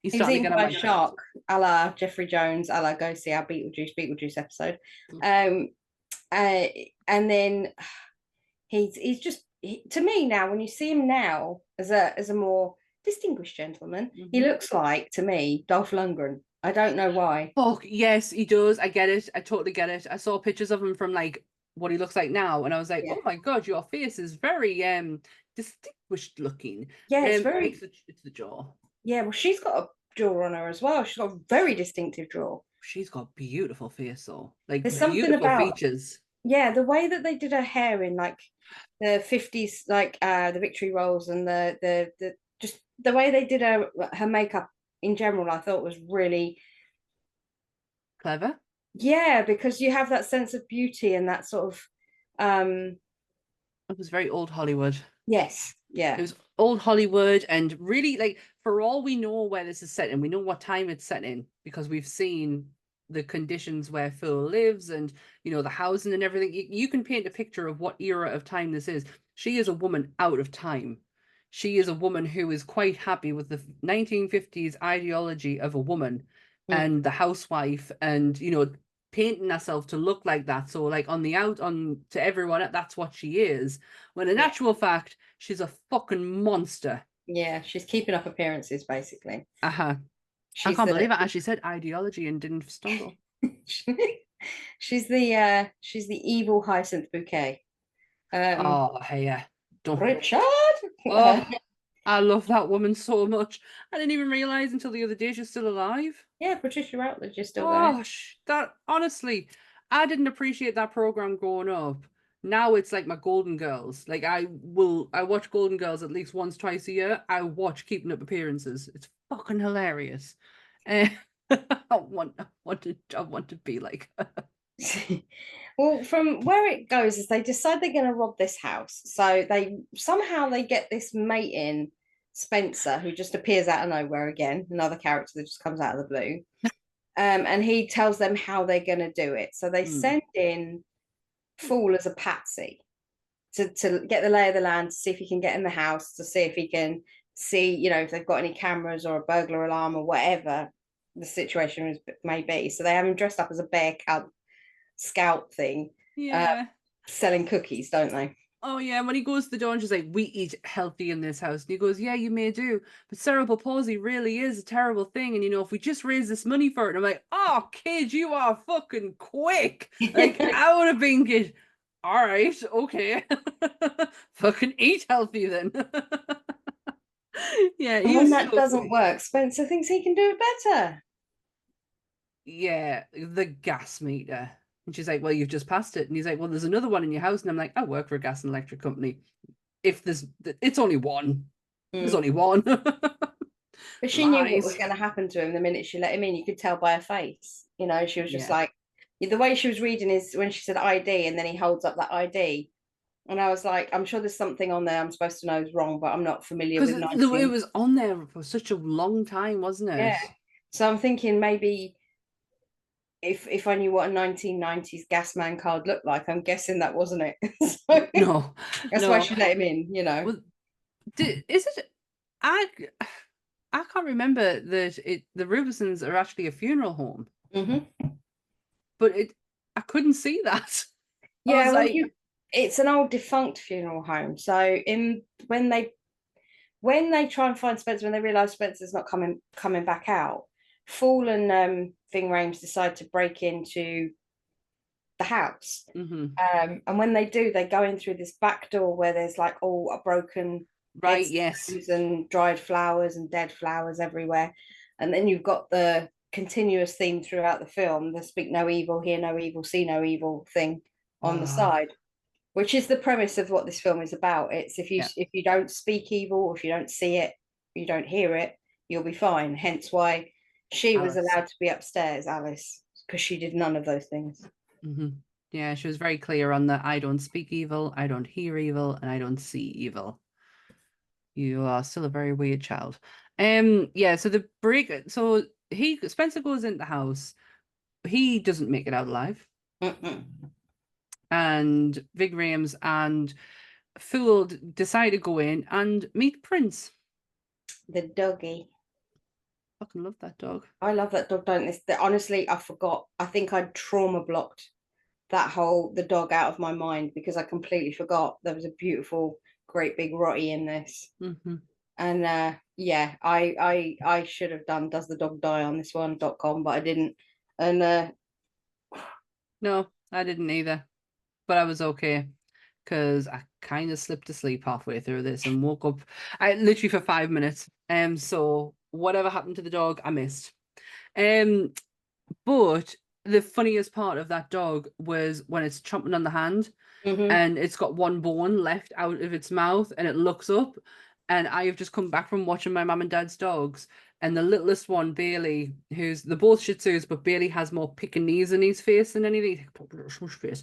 He was eaten by a shark, a la Jeffrey Jones, a la go see our Beetlejuice episode. And then he's just, to me now, when you see him now as a more distinguished gentleman, he looks like, to me, Dolph Lundgren. I don't know why. Fuck, yes, he does. I get it. I totally get it. I saw pictures of him from like what he looks like now, and I was like, oh my god, your face is very distinguished looking. Yeah, it's very. It's the jaw. Yeah, well, she's got a jaw on her as well. She's got a very distinctive jaw. She's got beautiful face, though. Like, there's something about features. Yeah, the way that they did her hair in like the 50s, like the Victory Rolls, and the just the way they did her makeup in general, I thought was really clever. Yeah, because you have that sense of beauty and that sort of it was very old Hollywood. Yes, yeah. It was old Hollywood, and really, like, for all we know where this is set in, we know what time it's set in, because we've seen the conditions where Phil lives, and the housing and everything. You can paint a picture of what era of time this is. She is a woman out of time. She is a woman who is quite happy with the 1950s ideology of a woman and the housewife, and painting herself to look like that. So like to everyone, that's what she is. When in actual fact, she's a fucking monster. Yeah, she's keeping up appearances, basically. I can't believe I actually said ideology and didn't stumble. She's the evil Hyacinth Bouquet. Hey, yeah. Richard. I love that woman so much. I didn't even realize until the other day she's still alive. Yeah, Patricia Routledge is still there. That honestly, I didn't appreciate that program growing up. Now it's like my Golden Girls. Like I watch Golden Girls at least once, twice a year. I watch Keeping Up Appearances. It's fucking hilarious. I want to be like her. Well, from where it goes is they decide they're going to rob this house. So they get this mate in, Spencer, who just appears out of nowhere again, another character that just comes out of the blue. And he tells them how they're going to do it. So they send in Fool as a patsy to get the lay of the land, to see if he can get in the house, to see if he can see, you know, if they've got any cameras or a burglar alarm or whatever the situation may be. So they have him dressed up as a bear cub scout thing, selling cookies, don't they? Oh yeah, when he goes to the door and she's like, "We eat healthy in this house," and he goes, "Yeah, you may do, but cerebral palsy really is a terrible thing, and you know, if we just raise this money for it," and I'm like, "Oh, kid, you are fucking quick!" Like I would have been good. All right, okay, fucking eat healthy then. Yeah, And when that doesn't work, Spencer thinks he can do it better. Yeah, the gas meter. And she's like, "Well, you've just passed it." And he's like, "Well, there's another one in your house." And I'm like, "I work for a gas and electric company. If it's only one. There's only one." But she knew what was going to happen to him the minute she let him in. You could tell by her face. You know, she was just like, the way she was reading is when she said ID and then he holds up that ID. And I was like, I'm sure there's something on there I'm supposed to know is wrong, but I'm not familiar with 19. It was on there for such a long time, wasn't it? Yeah. So I'm thinking maybe if I knew what a 1990s gas man card looked like, I'm guessing that wasn't it. So No, that's why she let him in, you know. Well, is it? I can't remember that the Robesons are actually a funeral home. But I couldn't see that. Yeah, well, it's an old defunct funeral home. So when they try and find Spencer, when they realise Spencer's not coming back out, Fool and Ving Rhames decide to break into the house. And when they do, they go in through this back door where there's like all a broken and dried flowers and dead flowers everywhere. And then you've got the continuous theme throughout the film, the speak no evil, hear no evil, see no evil thing on the side, which is the premise of what this film is about. It's if you don't speak evil, or if you don't see it, you don't hear it, you'll be fine. Hence why she was allowed to be upstairs, Alice, because she did none of those things. Yeah, she was very clear on that. I don't speak evil, I don't hear evil, and I don't see evil. You are still a very weird child. Yeah, so Spencer goes into the house. He doesn't make it out alive. And Ving Rhames and Fool decide to go in and meet Prince. The doggy. Fucking love that dog. I love that dog, don't I? Honestly, I forgot. I think I'd trauma blocked the dog out of my mind because I completely forgot there was a beautiful, great big Rottie in this. And yeah, I should have done Does the Dog Die on this one.com, but I didn't. And no, I didn't either. But I was okay because I kind of slipped asleep halfway through this and woke up literally for 5 minutes. So whatever happened to the dog, I missed. But the funniest part of that dog was when it's chomping on the hand and it's got one bone left out of its mouth and it looks up. And I have just come back from watching my mum and dad's dogs, and the littlest one, Bailey, they're both Shih Tzus, but Bailey has more Pekingese in his face than any of these.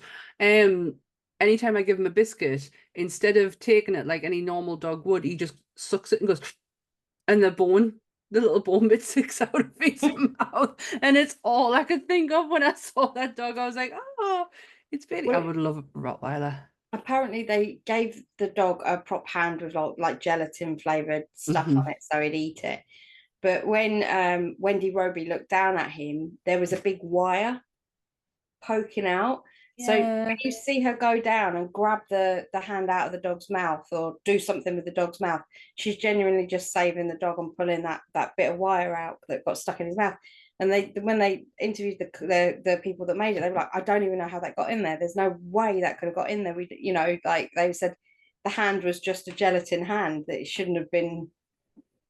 Anytime I give him a biscuit, instead of taking it like any normal dog would, he just sucks it and goes, and the little bone bit sticks out of his mouth, and it's all I could think of when I saw that dog. I was like, oh, it's Bailey. I would love a Rottweiler. Apparently they gave the dog a prop hand with like gelatin flavored stuff on it so he'd eat it. But when Wendy Robie looked down at him, there was a big wire poking out. So when you see her go down and grab the hand out of the dog's mouth or do something with the dog's mouth, she's genuinely just saving the dog and pulling that bit of wire out that got stuck in his mouth. And when they interviewed the people that made it, they were like, I don't even know how that got in there. There's no way that could have got in there. Like they said, the hand was just a gelatin hand, that it shouldn't have been.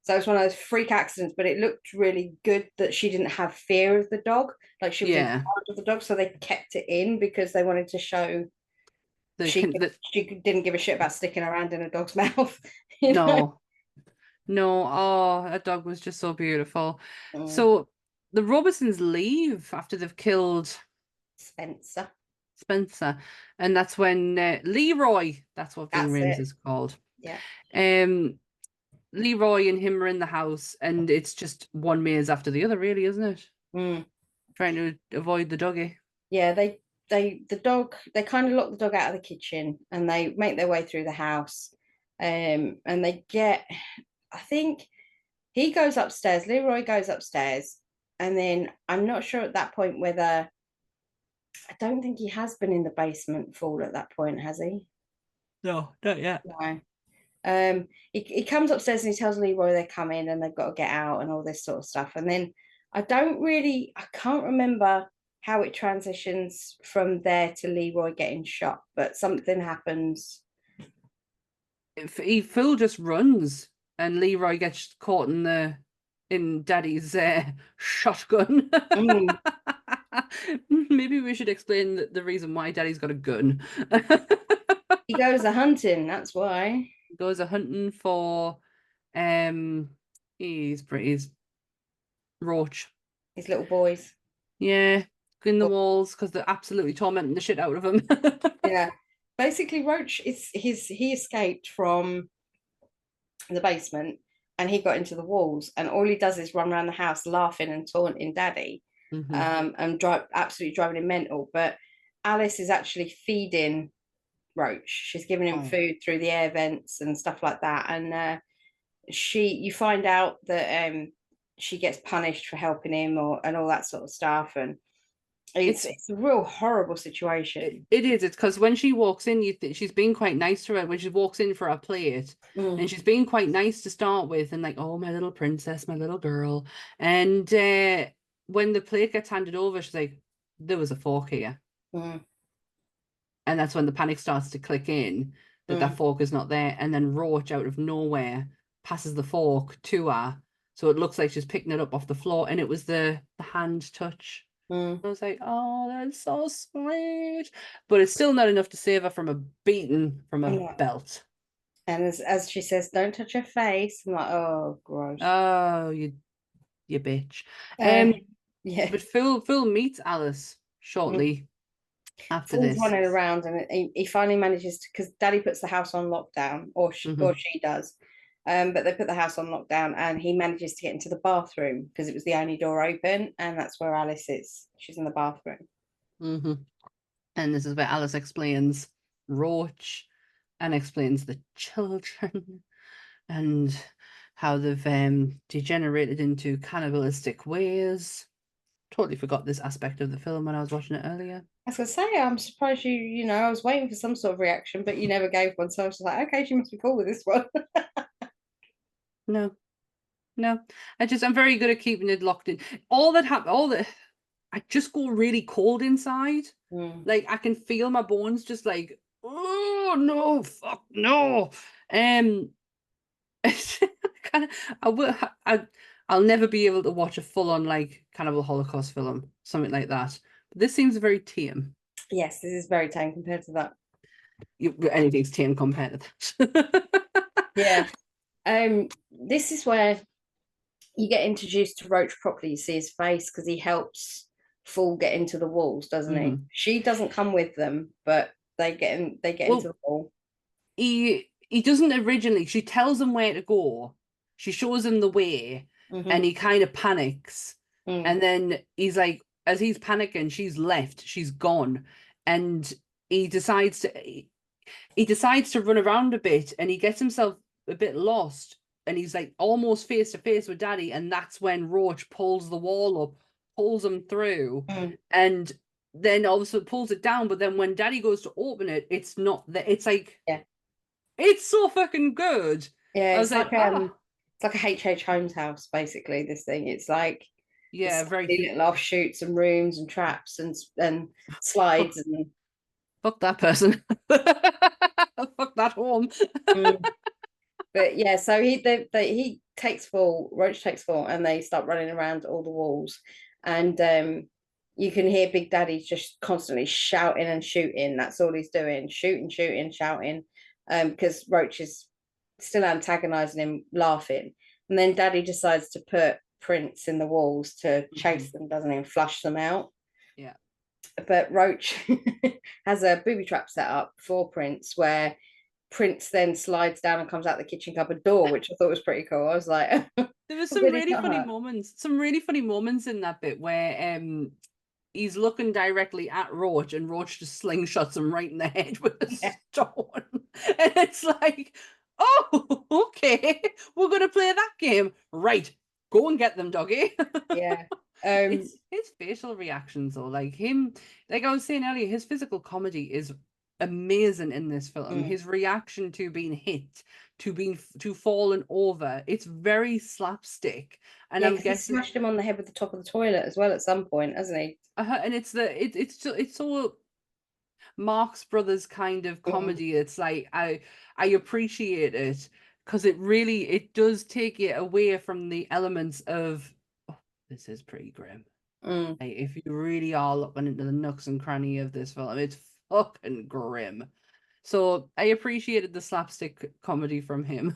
So it's one of those freak accidents, but it looked really good that she didn't have fear of the dog. Like she was in charge of the dog, so they kept it in because they wanted to show she didn't give a shit about sticking her hand in a dog's mouth. No. Oh, that dog was just so beautiful. So the Robesons leave after they've killed Spencer, and that's when Leroy, that's what Ving Rhames is called. Yeah. Leroy and him are in the house, and it's just one maze after the other, really, isn't it? Trying to avoid the doggy. Yeah, they kind of lock the dog out of the kitchen, and they make their way through the house, and they get, I think he goes upstairs, Leroy goes upstairs, and then I'm not sure at that point whether, I don't think he has been in the basement full at that point, has he? No, not yet. No. He comes upstairs and he tells Leroy they're coming and they've got to get out and all this sort of stuff. And then I can't remember how it transitions from there to Leroy getting shot, but something happens. Phil just runs and Leroy gets caught in Daddy's shotgun. Maybe we should explain the reason why Daddy's got a gun. He goes a hunting, that's why. He goes a hunting for he's Roach. His little boys. Yeah, in the walls because they're absolutely tormenting the shit out of him. Yeah. Basically, Roach he escaped from the basement and he got into the walls, and all he does is run around the house laughing and taunting Daddy. And absolutely driving him mental. But Alice is actually feeding Roach. She's giving him food through the air vents and stuff like that. And you find out that she gets punished for helping him and all that sort of stuff. And it's a real horrible situation. It is. It's because when she walks in, she's been quite nice to her when she walks in for her plate, and she's been quite nice to start with, and like, oh, my little princess, my little girl. And when the plate gets handed over, she's like, there was a fork here. And that's when the panic starts to click in that fork is not there. And then Roach, out of nowhere, passes the fork to her. So it looks like she's picking it up off the floor. And it was the hand touch. I was like, oh, that's so sweet. But it's still not enough to save her from a beating from a belt. And as she says, don't touch her face. I'm like, oh, gross. Oh, you bitch. Yeah. But Phil meets Alice shortly after this. Running around, and he finally manages to, because Daddy puts the house on lockdown, or she does. But they put the house on lockdown, and he manages to get into the bathroom because it was the only door open, and that's where Alice is. She's in the bathroom. And this is where Alice explains Roach and explains the children and how they've degenerated into cannibalistic ways. Totally forgot this aspect of the film when I was watching it earlier. I was going to say, I'm surprised I was waiting for some sort of reaction, but you never gave one. So I was like, okay, she must be cool with this one. No. I'm very good at keeping it locked in. I just go really cold inside. Like I can feel my bones just like, oh no, fuck no. I'll never be able to watch a full-on like Cannibal Holocaust film, something like that. But this seems very tame. Yes, this is very tame compared to that. Anything's tame compared to that. Yeah. This is where you get introduced to Roach properly. You see his face because he helps Fool get into the walls, doesn't he? She doesn't come with them, but they get into the wall. He doesn't originally. She tells him where to go. She shows him the way, and he kind of panics. And then he's like, as he's panicking, she's left. She's gone, and he decides to run around a bit, and he gets himself a bit lost, and he's like almost face to face with Daddy, and that's when Roach pulls the wall up, pulls him through, and then also pulls it down. But then when Daddy goes to open it, it's not that. It's like, it's so fucking good. Yeah, it's like it's like a H.H. Holmes house, basically. This thing, it's like very little offshoots and rooms and traps and slides and fuck that person. Fuck that home. But yeah, so he takes Roach takes Fall, and they start running around all the walls. And you can hear Big Daddy just constantly shouting and shooting. That's all he's doing, shooting, shouting, because Roach is still antagonizing him, laughing. And then Daddy decides to put prints in the walls to chase them, doesn't he, and flush them out. Yeah. But Roach has a booby trap set up for Prince, where Prince then slides down and comes out the kitchen cupboard door, which I thought was pretty cool. I was like, there was some really funny moments in that bit where he's looking directly at Roach and Roach just slingshots him right in the head with a stone. And it's like, oh, okay, we're gonna play that game. Right. Go and get them, doggy. Yeah. It's his facial reactions though, like him, like I was saying earlier, his physical comedy is amazing in this film. His reaction to being hit, to falling over, it's very slapstick. And I'm guessing he smashed him on the head with the top of the toilet as well at some point, hasn't he? And it's so Marx Brothers kind of comedy. It's like I appreciate it because it does take you away from the elements of, oh, this is pretty grim. Like, if you really are looking into the nooks and cranny of this film, it's fucking grim. So I appreciated the slapstick comedy from him.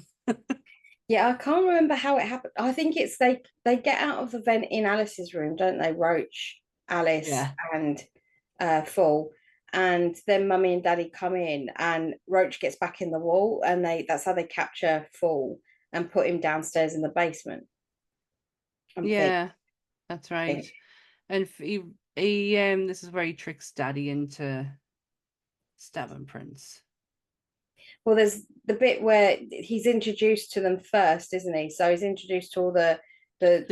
Yeah, I can't remember how it happened. I think it's they get out of the vent in Alice's room, don't they? Roach, Alice, and Fall. And then Mummy and Daddy come in, and Roach gets back in the wall, and that's how they capture Fall and put him downstairs in the basement. That's right. And he this is where he tricks Daddy into stabbing Prince. Well, there's the bit where he's introduced to them first, isn't he? So he's introduced to all the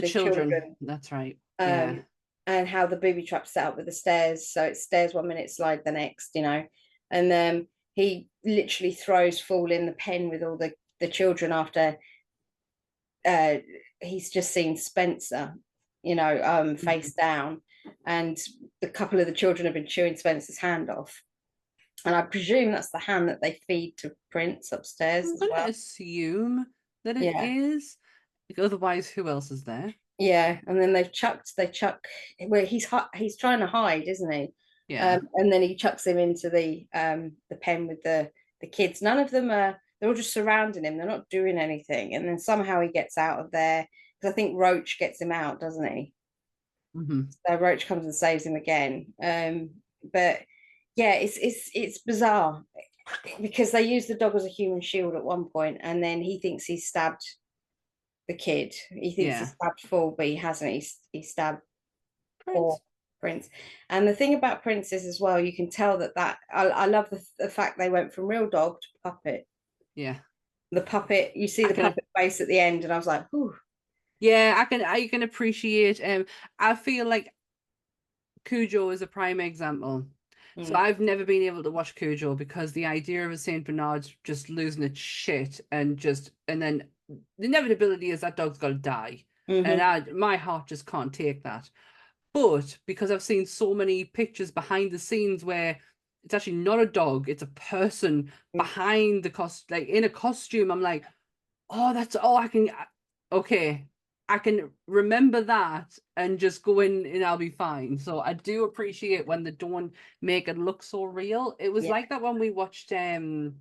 children. That's right. And how the booby trap's set up with the stairs. So it's stairs 1 minute, slide the next, And then he literally throws Fall in the pen with all the children after he's just seen Spencer, face down. And a couple of the children have been chewing Spencer's hand off. And I presume that's the hand that they feed to Prince upstairs as well. I assume that it is. Otherwise, who else is there? Yeah, and then they chuck where he's trying to hide, isn't he? Yeah. And then he chucks him into the pen with the kids. None of them they're all just surrounding him. They're not doing anything. And then somehow he gets out of there, because I think Roach gets him out, doesn't he? So Roach comes and saves him again. But yeah, it's bizarre because they use the dog as a human shield at one point, and then he thinks he's stabbed the kid. He thinks he stabbed Fall, but he hasn't. He stabbed Prince. And the thing about Prince is as well, you can tell that I love the fact they went from real dog to puppet. Yeah. The puppet, you see the puppet face at the end, and I was like, ooh. Yeah, I can appreciate. I feel like Cujo is a prime example. So I've never been able to watch Cujo because the idea of a Saint Bernard just losing its shit and then the inevitability is that dog's got to die, and my heart just can't take that. But because I've seen so many pictures behind the scenes where it's actually not a dog, it's a person behind the like in a costume, I'm like, oh, that's all I can. Okay, I can remember that and just go in and I'll be fine. So I do appreciate when they don't make it look so real. It was like that when we watched Reanimator.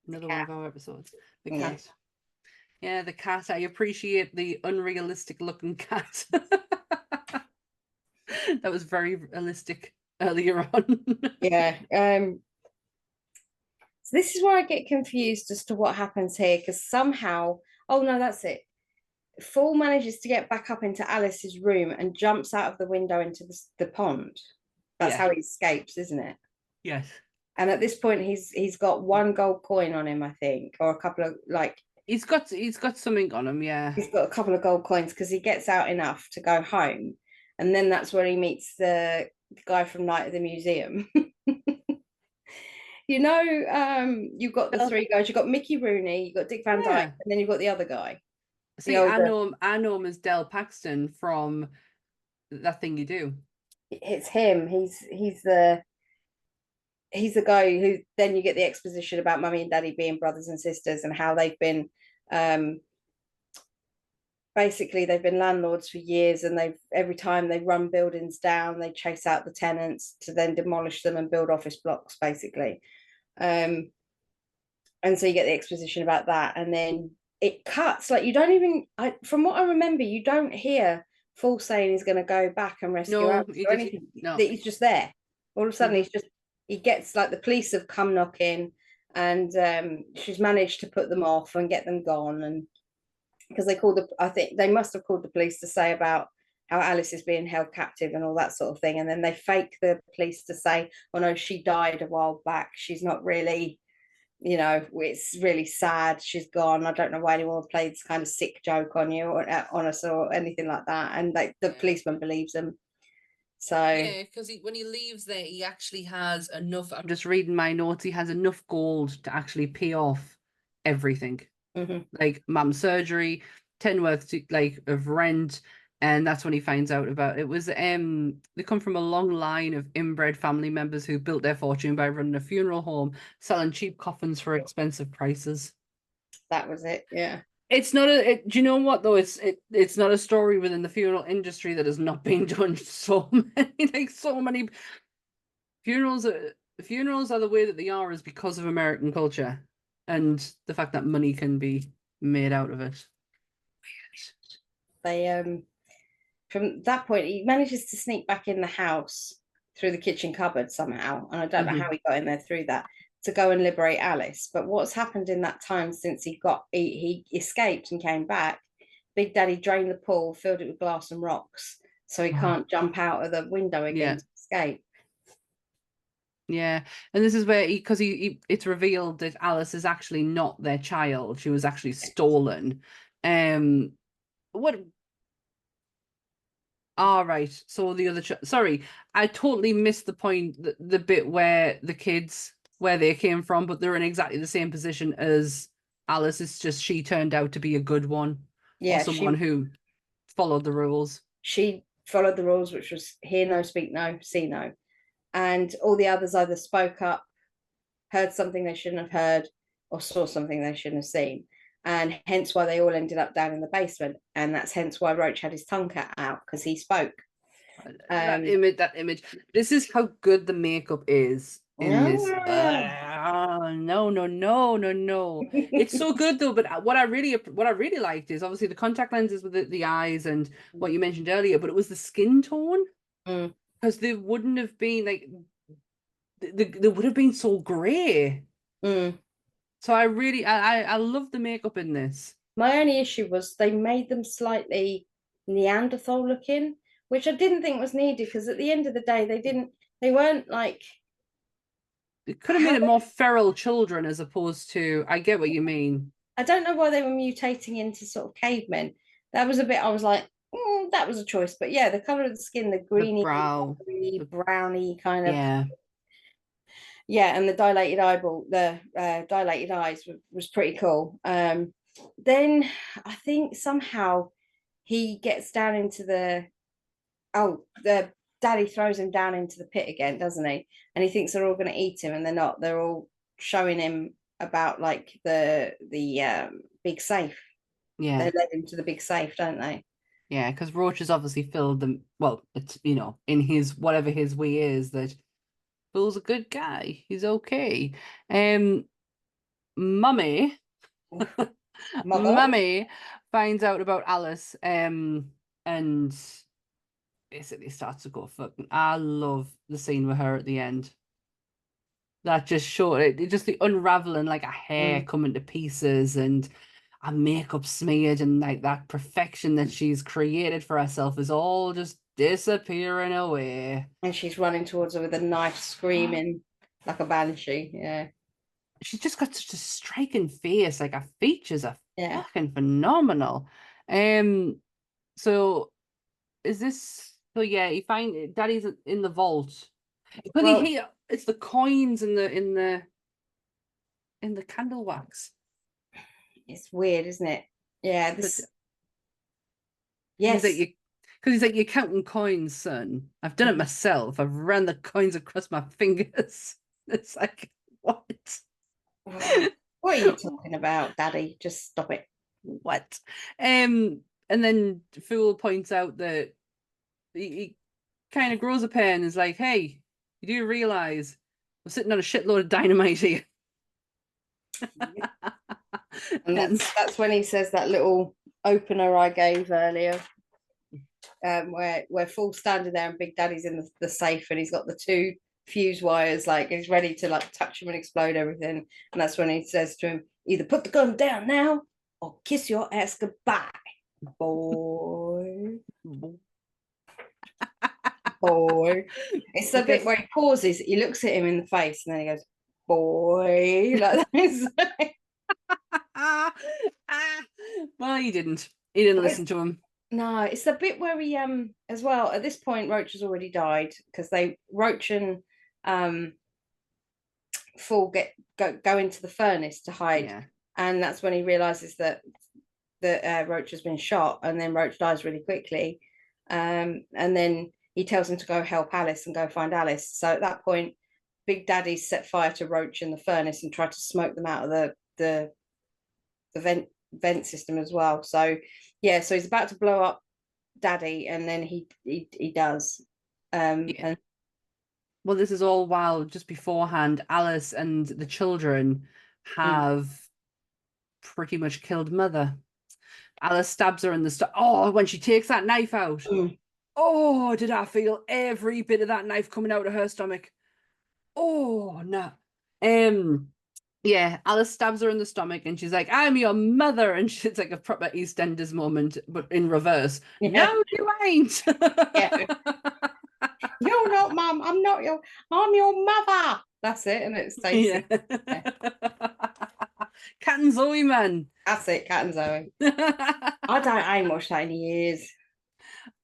Another one of our episodes. The cat. Yeah, the cat. I appreciate the unrealistic looking cat. That was very realistic earlier on. So this is where I get confused as to what happens here, because somehow, oh no, that's it. Fall manages to get back up into Alice's room and jumps out of the window into the pond. That's how he escapes, isn't it? Yes. And at this point, he's got 1 gold coin on him, I think, or a couple of He's got something on him, yeah. He's got a couple of gold coins because he gets out enough to go home, and then that's where he meets the guy from Night at the Museum. You've got the 3 guys. You've got Mickey Rooney, you've got Dick Van Dyke, and then you've got the other guy. See, I know him as Del Paxton from That Thing You Do. It's him. He's the guy who then you get the exposition about Mummy and Daddy being brothers and sisters and how they've been basically they've been landlords for years, and every time they run buildings down, they chase out the tenants to then demolish them and build office blocks, basically. And so you get the exposition about that, and then it cuts, like, you don't even, from what I remember, you don't hear Fool saying he's going to go back and rescue Alice or anything. No. That he's just there. All of a sudden, he gets, like, the police have come knocking, and she's managed to put them off and get them gone. And because I think they must have called the police to say about how Alice is being held captive and all that sort of thing. And then they fake the police to say, oh no, she died a while back. She's not really, it's really sad. She's gone. I don't know why anyone would play this kind of sick joke on you or on us or anything like that. And the policeman believes them. So yeah, because when he leaves there, he actually has enough. I'm just reading my notes. He has enough gold to actually pay off everything, like mum's surgery, 10 worth of rent, and that's when he finds out about it. Was they come from a long line of inbred family members who built their fortune by running a funeral home, selling cheap coffins for expensive prices. That was it. Yeah. It's not do you know what though? It's not a story within the funeral industry that has not been done so many funerals. Funerals are the way that they are is because of American culture and the fact that money can be made out of it. They from that point he manages to sneak back in the house through the kitchen cupboard somehow, and I don't know how he got in there through that, to go and liberate Alice. But what's happened in that time since he escaped and came back, Big Daddy drained the pool, filled it with glass and rocks, so he can't jump out of the window again to escape. Yeah, and this is where it's revealed that Alice is actually not their child. She was actually stolen. What? All right. So the other sorry, I totally missed the point, the bit where the kids, where they came from, but they're in exactly the same position as Alice. It's just she turned out to be a good one. Yeah, or someone who followed the rules. She followed the rules, which was hear no, speak no, see no. And all the others either spoke up, heard something they shouldn't have heard, or saw something they shouldn't have seen. And hence why they all ended up down in the basement. And that's hence why Roach had his tongue cut out, because he spoke. That image. This is how good the makeup is in this. No. It's so good though. But what I really liked is obviously the contact lenses with the eyes and what you mentioned earlier. But it was the skin tone, because they wouldn't have been like they would have been so grey. So I love the makeup in this. My only issue was they made them slightly Neanderthal looking, which I didn't think was needed, because at the end of the day they weren't like, it could have made it more feral children as opposed to, I get what you mean. I don't know why they were mutating into sort of cavemen. That was a bit, I was like, that was a choice. But yeah, the color of the skin, the greeny, browny kind of, yeah, and the dilated dilated eyes was pretty cool. Then I think somehow he gets down into the daddy throws him down into the pit again, doesn't he? And he thinks they're all going to eat him, and they're not. They're all showing him about like the big safe. Yeah, they led him to the big safe, don't they? Yeah, because Roach has obviously filled them. Well, it's in his whatever his way is, that Phil's a good guy. He's okay. Mummy finds out about Alice, and basically starts to go fucking. I love the scene with her at the end. That just showed it, just the unraveling, like a hair coming to pieces and a makeup smeared, and like that perfection that she's created for herself is all just disappearing away. And she's running towards her with a knife, screaming like a banshee. Yeah. She's just got such a striking face. Like, her features are fucking phenomenal. So is this? So yeah, you find Daddy's in the vault. Well, it's the coins in the candle wax. It's weird, isn't it? Yeah. Yes. Because he's like, you're counting coins, son. I've done it myself. I've ran the coins across my fingers. It's like, what? What are you talking about, Daddy? Just stop it. What? And then Fool points out that he kind of grows a pair and is like, hey, you do realize we're sitting on a shitload of dynamite here. And that's when he says that little opener I gave earlier, where Fool's standing there and Big Daddy's in the safe, and he's got the 2 fuse wires, like he's ready to like touch him and explode everything. And that's when he says to him, either put the gun down now or kiss your ass goodbye, boy. Boy. It's the bit where he pauses, he looks at him in the face, and then he goes, boy, like that. Well, he didn't listen to him. No, it's the bit where he as well, at this point Roach has already died, because Roach and Fool go into the furnace to hide. Yeah. And that's when he realizes that Roach has been shot, and then Roach dies really quickly, and then he tells him to go help Alice and go find Alice. So at that point, Big Daddy set fire to Roach in the furnace and tried to smoke them out of the vent system as well. So yeah, so he's about to blow up Daddy, and then he does. And well, this is all while just beforehand, Alice and the children have pretty much killed Mother. Alice stabs her in the when she takes that knife out. Oh, did I feel every bit of that knife coming out of her stomach? Oh no. Yeah, Alice stabs her in the stomach, and she's like, "I'm your mother," and it's like a proper EastEnders moment, but in reverse. Yeah. No, you ain't. Yeah. You're not Mum. I'm your mother. That's it, and it's Stacey. Yeah. Cat and Zoe, man. That's it, Cat and Zoe. I ain't watched that in years.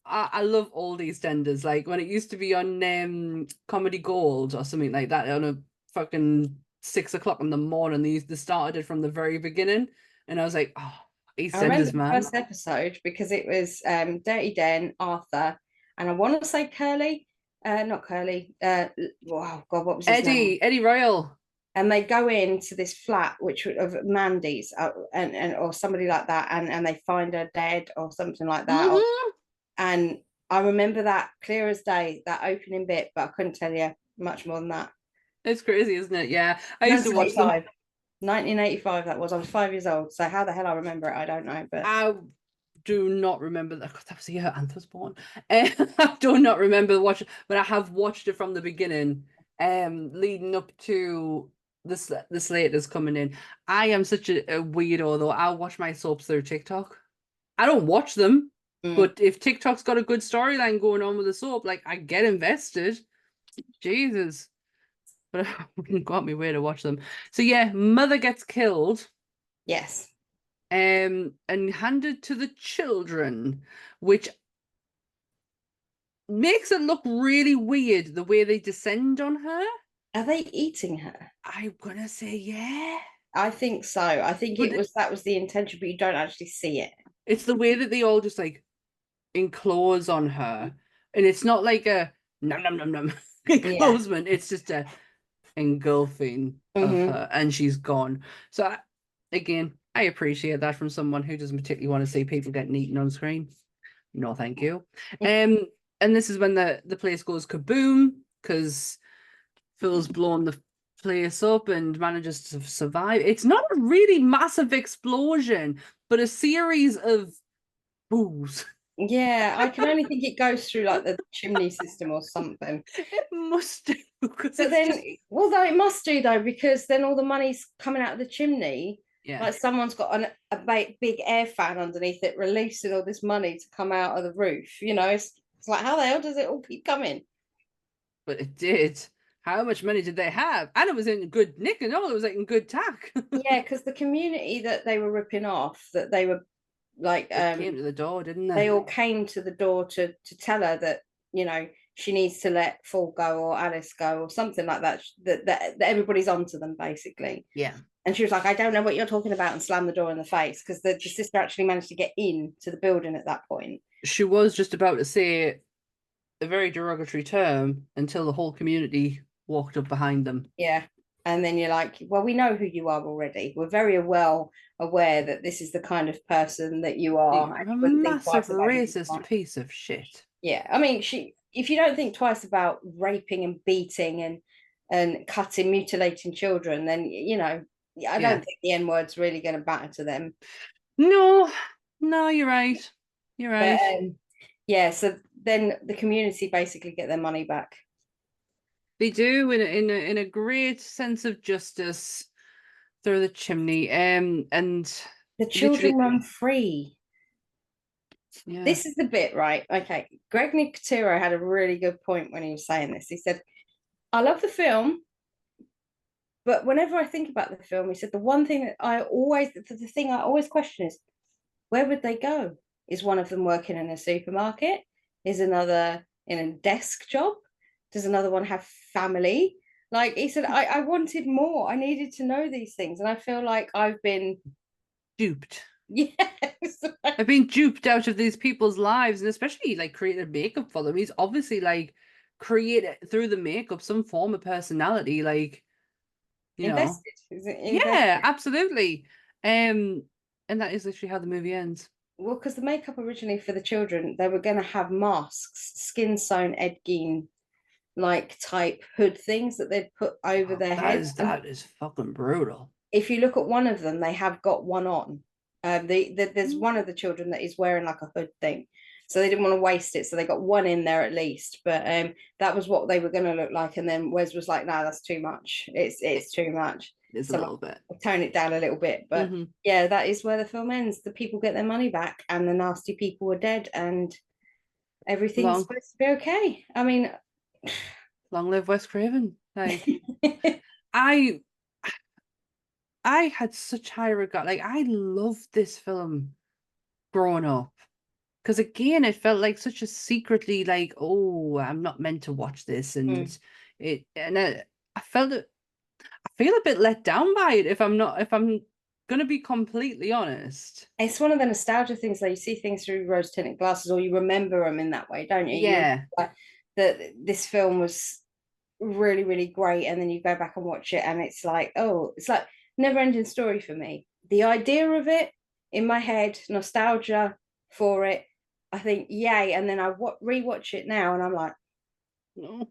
I love old EastEnders, like when it used to be on Comedy Gold or something like that on a fucking 6 o'clock in the morning. They started it from the very beginning, and I was like, oh, EastEnders, man. The first episode, because it was Dirty Den, Arthur, and I want to say Curly, not Curly. Wow, God, what was his name? Eddie Royal. And they go into this flat, which of Mandy's, and or somebody like that, and they find her dead or something like that. And I remember that clear as day, that opening bit, but I couldn't tell you much more than that. It's crazy, isn't it? Yeah, I used to watch them. 1985. That was. I was 5 years old. So how the hell I remember it, I don't know. But I do not remember that. That was the year Anth was born. I do not remember watching, but I have watched it from the beginning, leading up to the slate is coming in. I am such a weirdo, though. I watch my soaps through TikTok. I don't watch them, but if TikTok's got a good storyline going on with the soap, like, I get invested. Jesus. But I wouldn't go out my way to watch them. So yeah, Mother gets killed. Yes. And handed to the children, which makes it look really weird the way they descend on her. Are they eating her? I'm gonna say yeah. I think so. I think that was the intention, but you don't actually see it. It's the way that they all just like enclose on her, and it's not like a num num num num enclosement. Yeah. It's just a engulfing of her, and she's gone. So again, I appreciate that from someone who doesn't particularly want to see people getting eaten on screen. No, thank you. And this is when the place goes kaboom, because Phil's blown the place up and manages to survive. It's not a really massive explosion, but a series of boos. Yeah, I can only think it goes through like the chimney system or something. It must do. But then, although it must do though, because then all the money's coming out of the chimney. Yeah. Like someone's got a big air fan underneath it, releasing all this money to come out of the roof. You know, it's like, how the hell does it all keep coming? But it did. How much money did they have? And it was in good nick and all. It was like in good tack. Yeah, because the community that they were ripping off, that they were like, they came to the door, didn't they? They all came to the door to tell her that, you know, she needs to let Fool go or Alice go or something like that. That everybody's onto them basically. Yeah. And she was like, I don't know what you're talking about, and slammed the door in the face, because the sister actually managed to get into the building at that point. She was just about to say a very derogatory term until the whole community walked up behind them. Yeah. And then you're like, well, we know who you are already. We're very well aware that this is the kind of person that you are. And You're a you wouldn't think massive twice about it. racist piece of shit. Yeah. I mean, if you don't think twice about raping and beating and cutting, mutilating children, then, you know, I don't think the N word's really going to matter to them. No, you're right. You're right. But, yeah, so then the community basically get their money back. They do in a great sense of justice through the chimney. And the children run free. Yeah. This is the bit, right? Okay. Greg Nicotero had a really good point when he was saying this. He said, I love the film, but whenever I think about the film, he said, the one thing that the thing I always question is, where would they go? Is one of them working in a supermarket? Is another in a desk job? Does another one have family? Like he said, I wanted more. I needed to know these things. And I feel like I've been duped. Yes. I've been duped out of these people's lives, and especially like created makeup for them. He's obviously like created through the makeup some form of personality, like invested. Yeah, absolutely. And that is literally how the movie ends. Well, because the makeup originally for the children, they were going to have masks, skin sewn Ed Gein like type hood things that they'd put over their heads. That is fucking brutal. If you look at one of them, they have got one on. There's one of the children that is wearing like a hood thing, so they didn't want to waste it, so they got one in there at least. But that was what they were going to look like, and then Wes was like, "No, that's too much. It's too much. It's a little bit. Tone it down a little bit." But yeah, that is where the film ends. The people get their money back, and the nasty people are dead, and everything's supposed to be okay. I mean, long live Wes Craven. Like, I had such high regard. Like, I loved this film growing up. Because again, it felt like such a secretly like, oh, I'm not meant to watch this. And I felt it. I feel a bit let down by it if I'm gonna be completely honest. It's one of the nostalgia things that you see things through rose-tinted glasses, or you remember them in that way, don't you? Yeah. That this film was really, really great, and then you go back and watch it, and it's like, oh, it's like never-ending story for me. The idea of it in my head, nostalgia for it, I think, yay, and then I rewatch it now, and I'm like, no.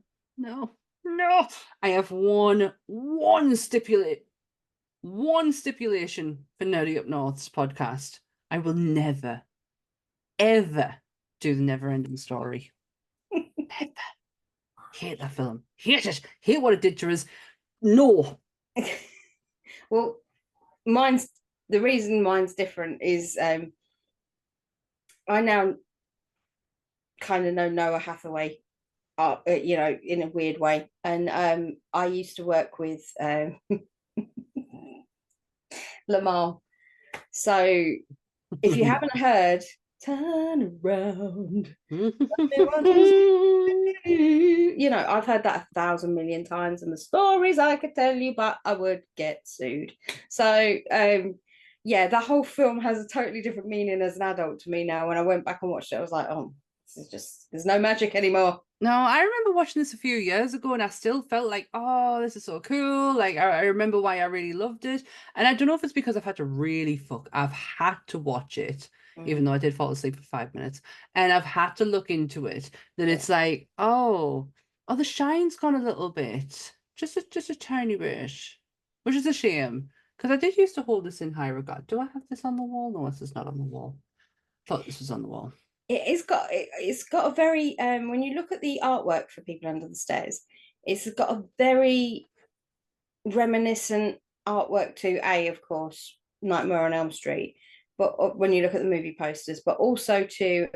I have one stipulation for Nerdy Up North's podcast. I will never, ever do the never-ending story. Never. Hate that film. Hate it. Hate what it did to us. No. Well, the reason mine's different is I now kind of know Noah Hathaway, you know, in a weird way. And I used to work with Lamar. So if you haven't heard, turn around. You know, I've heard that 1,000 million times, and the stories I could tell you, but I would get sued. So yeah, that whole film has a totally different meaning as an adult to me now. When I went back and watched it, I was like, oh, this is just, there's no magic anymore. No, I remember watching this a few years ago, and I still felt like, oh, this is so cool. Like, I remember why I really loved it. And I don't know if it's because I've had to watch it, even though I did fall asleep for 5 minutes. And I've had to look into it, that it's like, oh, the shine's gone a little bit. Just a tiny bit. Which is a shame. Because I did used to hold this in high regard. Do I have this on the wall? No, this is not on the wall. I thought this was on the wall. It's got a very when you look at the artwork for People Under the Stairs, it's got a very reminiscent artwork to of course, Nightmare on Elm Street, but when you look at the movie posters, but also to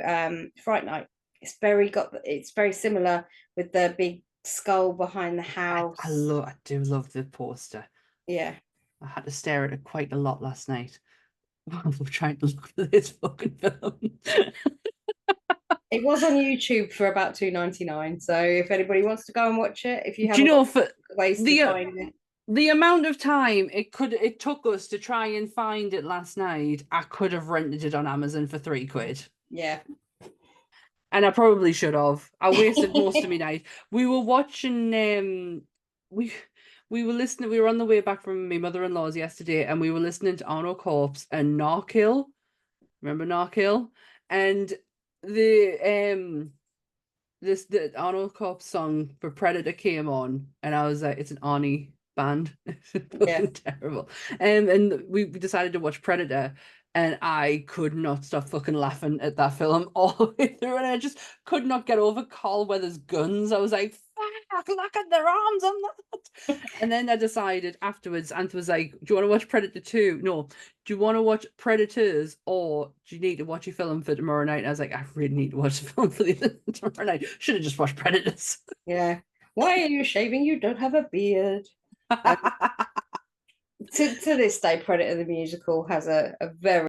Fright Night. It's very similar with the big skull behind the house. I do love the poster. Yeah, I had to stare at it quite a lot last night while trying to look at this fucking film. It was on YouTube for about $2.99. So if anybody wants to go and watch it, if you have ways to find it. The amount of time it took us to try and find it last night, I could have rented it on Amazon for £3. Yeah. And I probably should have. I wasted most of my night. We were watching we we were on the way back from my mother-in-law's yesterday, and we were listening to Arno Corpse and Narkill. Remember Narkill? And the Arno Corpse song for Predator came on, and I was like, it's an Arnie band. Yeah. Terrible. And we decided to watch Predator, and I could not stop fucking laughing at that film all the way through, and I just could not get over Carl Weathers' guns. I was like, fuck, look at their arms on that. And then I decided afterwards, Ant was like, do you want to watch Predator 2? No. Do you want to watch Predators, or do you need to watch a film for tomorrow night? And I was like, I really need to watch a film for tomorrow night. Should have just watched Predators. Yeah. Why are you shaving? You don't have a beard. To this day, Predator the musical has a very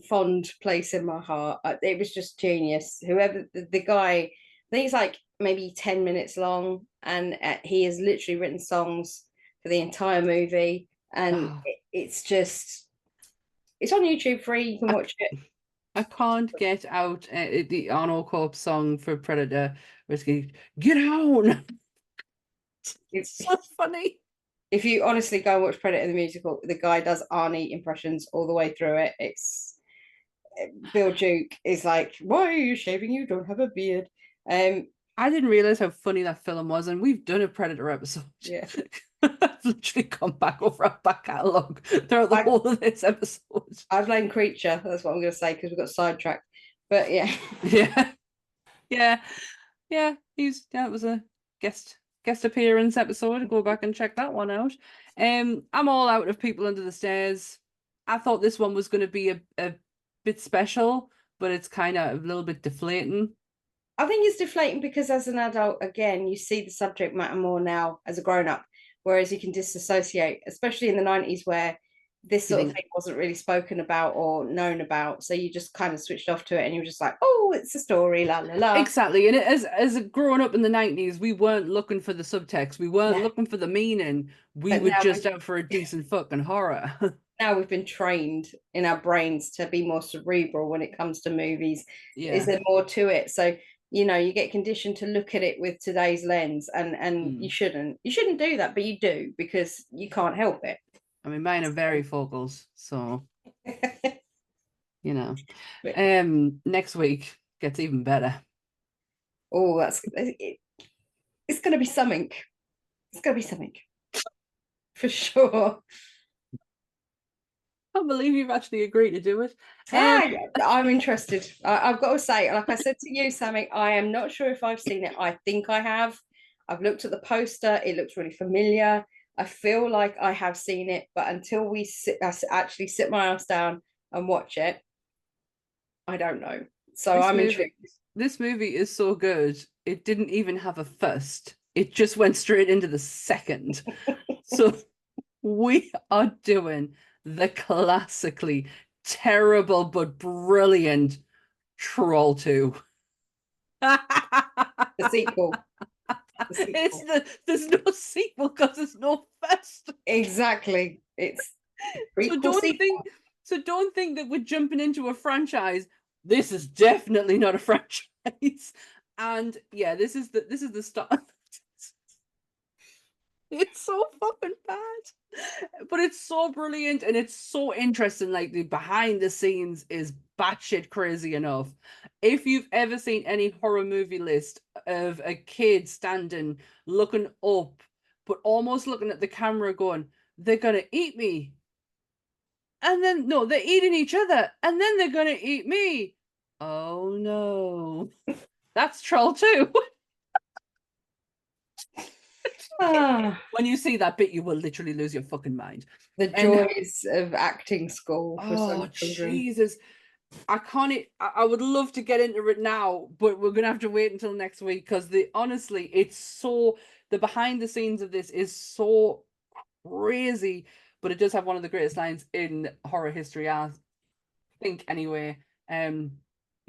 fond place in my heart. It was just genius. Whoever the guy, I think he's like maybe 10 minutes long, and he has literally written songs for the entire movie, and it's on YouTube free. You can watch it. I can't get out the Arno Corpse song for Predator. It's get on. It's so funny. If you honestly go and watch Predator the musical, the guy does Arnie impressions all the way through it. It's Bill Duke is like, why are you shaving? You don't have a beard. I didn't realize how funny that film was, and we've done a Predator episode. Yeah. I've literally come back over our back catalogue throughout the whole of this episode. I blame Creature. That's what I'm going to say, because we got sidetracked. But yeah. Yeah. It was a guest appearance episode. Go back and check that one out. I'm all out of People Under the Stairs. I thought this one was going to be a bit special, but it's kind of a little bit deflating. I think it's deflating because as an adult, again, you see the subject matter more now as a grown-up, whereas you can disassociate, especially in the 90s where this sort of thing wasn't really spoken about or known about. So you just kind of switched off to it, and you were just like, oh, it's a story, la la la. Exactly. And as growing up in the 90s, we weren't looking for the subtext. We weren't looking for the meaning. We were just out for a decent fucking horror. Now we've been trained in our brains to be more cerebral when it comes to movies. Is there more to it? So, you know, you get conditioned to look at it with today's lens, and you shouldn't do that, but you do, because you can't help it. I mean, mine are very focals, so you know. Next week gets even better. Oh, it's gonna be something. It's gonna be something for sure. I can't believe you've actually agreed to do it. I'm interested. I've got to say, like I said to you, Sammy, I am not sure if I've seen it. I think I have. I've looked at the poster. It looks really familiar. I feel like I have seen it, but until we actually sit my ass down and watch it, I don't know. So I'm intrigued. This movie is so good. It didn't even have a first. It just went straight into the second. So we are doing the classically terrible but brilliant Troll 2. The sequel. There's no sequel because there's no first. Exactly. It's so don't think that we're jumping into a franchise. This is definitely not a franchise. And yeah, this is the start. It's so fucking bad, but it's so brilliant, and it's so interesting. Like, the behind the scenes is batshit crazy enough. If you've ever seen any horror movie list of a kid standing, looking up, but almost looking at the camera going, they're gonna eat me. And then, no, they're eating each other, and then they're gonna eat me. Oh no. That's Troll 2. When you see that bit, you will literally lose your fucking mind. The joys of acting school for some children. Jesus. I would love to get into it now, but we're gonna have to wait until next week, because honestly, it's so, the behind the scenes of this is so crazy, but it does have one of the greatest lines in horror history, I think anyway. You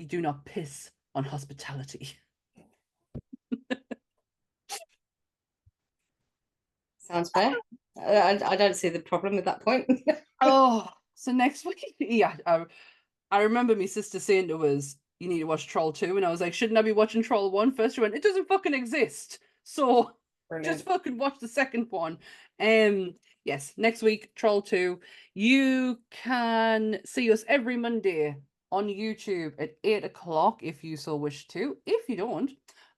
do not piss on hospitality. Sounds fair. I don't see the problem with that point. So next week, yeah, I remember my sister saying to us, you need to watch Troll 2, and I was like, shouldn't I be watching Troll 1 first? She went, it doesn't fucking exist. So Brilliant. just fucking watch the second one. Yes, next week, Troll 2. You can see us every Monday on YouTube at 8 o'clock if you so wish to. If you don't,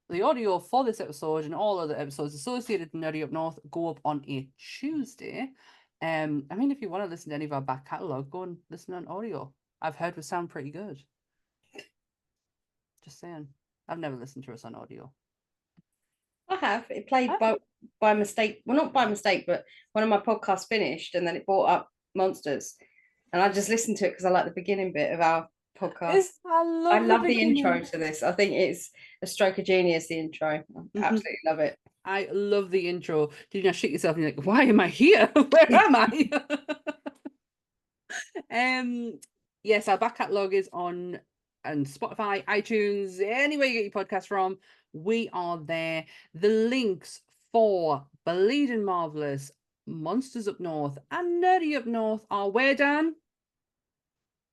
the audio for this episode and all other episodes associated with Nerdy Up North go up on a Tuesday. I mean, if you want to listen to any of our back catalogue, go and listen on audio. I've heard we sound pretty good. Just saying. I've never listened to us on audio. I have. It played by mistake. Well, not by mistake, but one of my podcasts finished and then it brought up Monsters. And I just listened to it because I like the beginning bit of our podcast. I love the intro to this. I think it's a stroke of genius, the intro. I absolutely love it. I love the intro. Did you not shit yourself and you're like, why am I here? Where am I? Yes, our back catalogue is on Spotify, iTunes, anywhere you get your podcast from. We are there. The links for Bleeding Marvelous, Monsters Up North, and Nerdy Up North are where, Dan?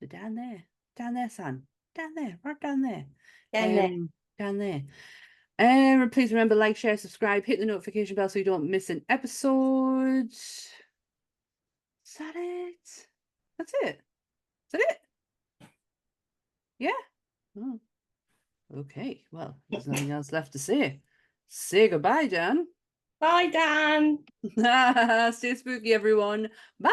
They're down there. Down there, son. Down there. Right down there. Down there. Please remember, like, share, subscribe, hit the notification bell so you don't miss an episode. Is that it? That's it. Is that it? Yeah. Oh. Okay. Well, there's nothing else left to say. Say goodbye, Dan. Bye, Dan. Stay spooky, everyone. Bye.